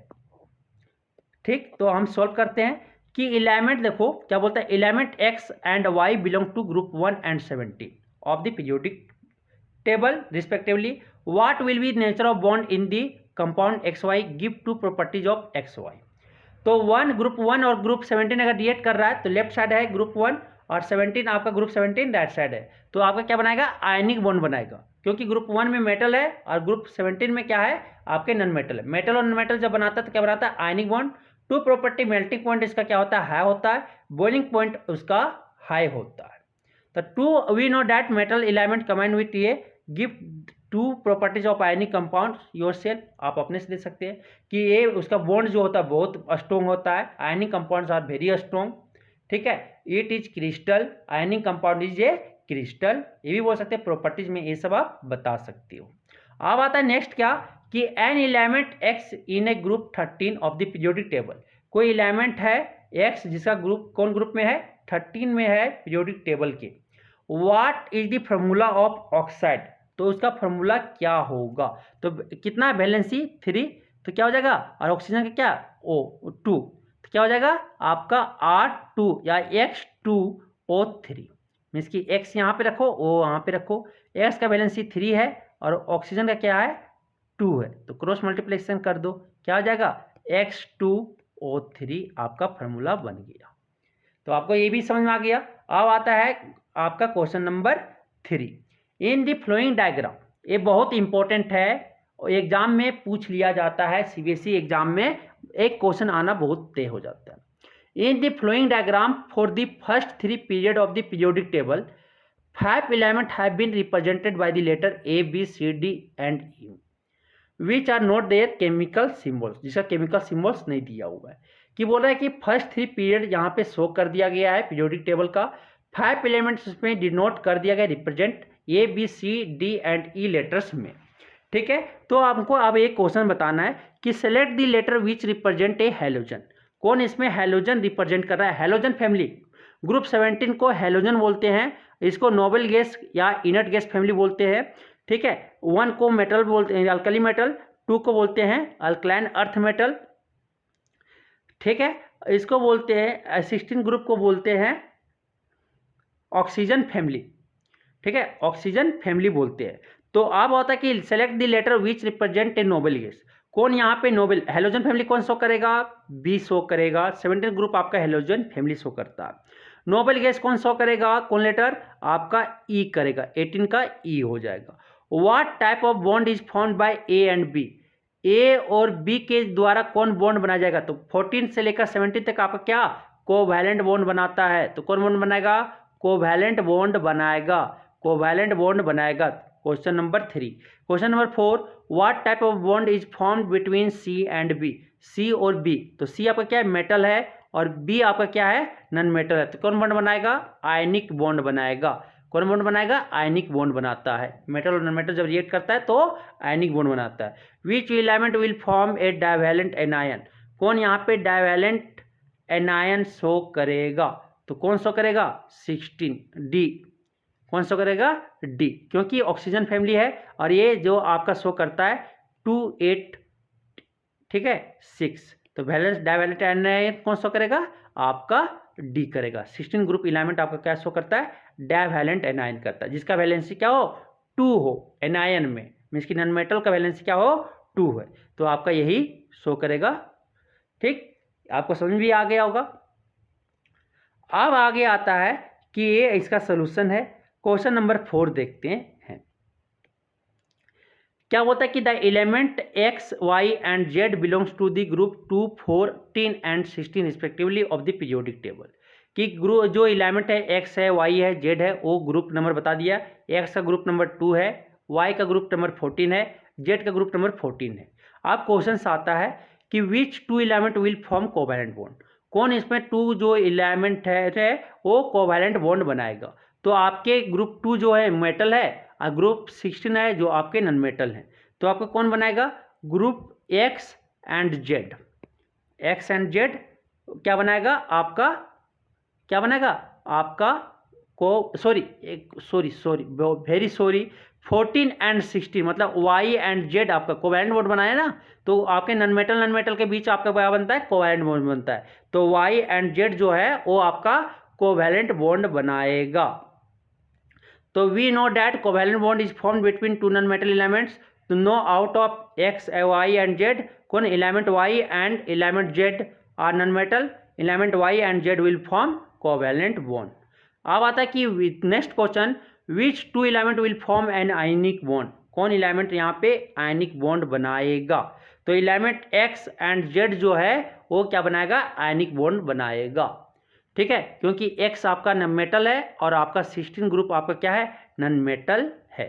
Speaker 1: ठीक, तो हम सॉल्व करते हैं कि एलिमेंट देखो क्या बोलता है, element x and y belong to group 1 and 17 of the periodic table respectively, what will be nature of bond in the compound xy, give two properties of xy। तो ग्रुप 1 और group 17 अगर react कर रहा है तो left side है group 1 और 17 आपका ग्रुप 17 राइट साइड है, तो आपका क्या बनाएगा, आयनिक बॉन्ड बनाएगा, क्योंकि ग्रुप 1 में मेटल है और ग्रुप 17 में क्या है, आपके नॉन मेटल है। मेटल और नॉन मेटल जब बनाता है तो क्या बनाता है, ionic bond. Two property, melting point इसका क्या होता है, हाई होता है, बॉइलिंग पॉइंट उसका हाई होता है। तो to we know that metal element combined with ये give two properties of ionic compound yourself, आप अपने से दे सकते हैं कि ये उसका बॉन्ड जो होता है बहुत स्ट्रॉन्ग होता है, ionic compounds are very strong. ठीक है, it is crystal, ionic compound is a crystal, ये भी बोल सकते हैं प्रॉपर्टीज में, ये सब आप बता सकते हो। अब आता है नेक्स्ट क्या, कि an element x in a group 13 of the periodic table, कोई एलिमेंट है एक्स जिसका ग्रुप कौन ग्रुप में है, 13 में है पीरियोडिक टेबल के। What is the formula of oxide, तो उसका फॉर्मूला क्या होगा, तो कितना वैलेंसी 3, तो क्या हो जाएगा, और ऑक्सीजन का क्या O2, तो क्या हो जाएगा आपका R2 या X2O3, मीन्स कि X यहाँ पे रखो, O यहाँ पे रखो, X का वैलेंसी 3 है और ऑक्सीजन का क्या है 2 है, तो क्रॉस मल्टीप्लिकेशन कर दो, क्या हो जाएगा X2O3 आपका फॉर्मूला बन गया। तो आपको ये भी समझ में आ गया। अब आता है आपका question number 3, in the following diagram, ये बहुत इंपॉर्टेंट है, एग्जाम में पूछ लिया जाता है, सीबीएसई एग्जाम में एक क्वेश्चन आना बहुत तय हो जाता है। In the following diagram for the first 3 period of the periodic table 5 element have been represented by the letter A, B, C, D and E which are not their chemical symbols, जिसका chemical symbols नहीं दिया हुआ है। कि बोल रहा है कि फर्स्ट 3 पीरियड यहाँ पे शो कर दिया गया है पीरियोडिक टेबल का, 5 एलिमेंट्स उसमें डिनोट कर दिया गया represent A, B, C, D and E letters में। ठीक है, तो आपको अब एक क्वेश्चन बताना है कि select the letter which represent a halogen, कौन इसमें हैलोजन रिप्रेजेंट कर रहा है, हैलोजन फैमिली, ग्रुप 17 को हैलोजन बोलते हैं, इसको नोबल गैस या इनर्ट गैस फैमिली बोलते हैं। ठीक है, 1 को मेटल बोलते हैं, अल्कली मेटल, 2 को बोलते हैं अल्कलाइन अर्थ मेटल। ठीक है, इसको बोलते हैं 16 ग्रुप को बोलते हैं ऑक्सीजन फैमिली। ठीक है, ऑक्सीजन फैमिली बोलते हैं। तो अब होता है कि select the letter which represent a noble gas, कौन यहाँ पे नोबल, हेलोजन फैमिली कौन शो करेगा, बी शो करेगा, 17 ग्रुप आपका हेलोजन फैमिली शो करता है। नोबल गैस कौन शो करेगा, कौन लेटर आपका ई करेगा, 18 का ई हो जाएगा। What type of bond is formed by A and B, A और बी के द्वारा कौन बॉन्ड बनाया जाएगा, तो 14 से लेकर 17 तक आपका क्या कोवैलेंट बॉन्ड बनाता है, तो कौन बॉन्ड बनाएगा, कोवैलेंट बॉन्ड बनाएगा, कोवैलेंट बॉन्ड बनाएगा। Question number 3। Question number 4, what type of bond is formed between C and B, C और बी, तो सी आपका क्या है मेटल है और बी आपका क्या है नॉन मेटल है, तो कौन बॉन्ड बनाएगा, आयनिक बॉन्ड बनाएगा। कौन बॉन्ड बनाएगा, आयनिक बॉन्ड बनाता है, मेटल और नॉन मेटल जब रिएक्ट करता है तो आयनिक बॉन्ड बनाता है। Which element will form A divalent anion, कौन यहाँ पे डाइवैलेंट एनायन शो करेगा, तो कौन शो करेगा 16 डी, कौन शो करेगा डी, क्योंकि ऑक्सीजन फैमिली है और ये जो आपका शो करता है 2 8 ठीक है 6, तो वैलेंस डाइवैलेंट एनायन कौन शो करेगा आपका डी करेगा। 16 ग्रुप एलिमेंट आपका क्या शो करता है, डाइवैलेंट एनायन करता है, जिसका वैलेंसी क्या हो 2 हो एनायन में, मीन्स की नॉन मेटल का वैलेंसी क्या हो 2 है, तो आपका यही शो करेगा। ठीक, आपको समझ भी आ गया होगा। अब आगे आता है कि ये इसका सोल्यूशन है। क्वेश्चन नंबर 4 देखते हैं, क्या बोलता है कि the element X Y and Z belongs to the group 2, 14 and 16 respectively of the periodic table, कि ग्रुप जो एलिमेंट है एक्स है वाई है जेड है, वो ग्रुप नंबर बता दिया, एक्स का ग्रुप नंबर 2 है, वाई का ग्रुप नंबर 14 है, जेड का ग्रुप नंबर 14 है। अब क्वेश्चन आता है कि which two element will form covalent bond, कौन इसमें टू जो एलिमेंट है वो कोवैलेंट बॉन्ड बनाएगा। तो आपके ग्रुप 2 जो है मेटल है और ग्रुप 16 है जो आपके नॉन मेटल हैं। तो आपका कौन बनाएगा, group x and Z, x and Z क्या बनाएगा आपका, क्या बनाएगा आपका वेरी सॉरी 14 एंड 16 मतलब वाई एंड जेड आपका कोवैलेंट बॉन्ड बनाया ना। तो आपके नॉन मेटल के बीच आपका क्या बनता है, कोवैलेंट बॉन्ड बनता है। तो वाई एंड जेड जो है वो आपका कोवैलेंट बॉन्ड बनाएगा। तो we know that covalent bond is formed between two non metal elements. तो no out of X Y and Z कौन element Y and element Z are non metal, element Y and Z will form covalent bond. अब आता है कि next question, which two element will form an ionic bond, कौन element यहाँ पे ionic bond बनाएगा। तो एलिमेंट एक्स एंड जेड जो है वो क्या बनाएगा, आयनिक बॉन्ड बनाएगा। ठीक है, क्योंकि एक्स आपका नॉन मेटल है और आपका 16 ग्रुप आपका क्या है, नॉन मेटल है।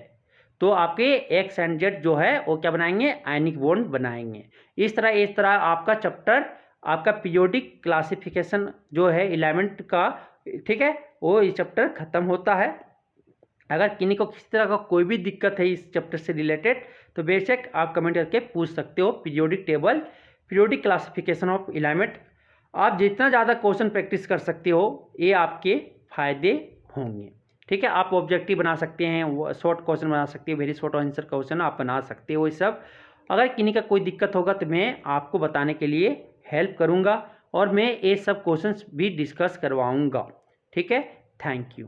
Speaker 1: तो आपके एक्स एंड जेड जो है वो क्या बनाएंगे, आयनिक बॉन्ड बनाएंगे। इस तरह आपका चैप्टर आपका पीरियोडिक क्लासिफिकेशन जो है एलिमेंट का, ठीक है, वो इस चैप्टर खत्म होता है। अगर किन्हीं को किसी तरह का कोई भी दिक्कत है इस चैप्टर से रिलेटेड तो बेशक आप कमेंट करके पूछ सकते हो। Periodic table, periodic classification of element, आप जितना ज़्यादा क्वेश्चन प्रैक्टिस कर सकते हो ये आपके फायदे होंगे। ठीक है, आप ऑब्जेक्टिव बना सकते हैं, शॉर्ट क्वेश्चन बना सकते हो, वेरी शॉर्ट आंसर क्वेश्चन आप बना सकते हो। ये सब अगर किन्हीं का कोई दिक्कत होगा तो मैं आपको बताने के लिए हेल्प करूँगा और मैं ये सब क्वेश्चंस भी डिस्कस करवाऊँगा। ठीक है, थैंक यू।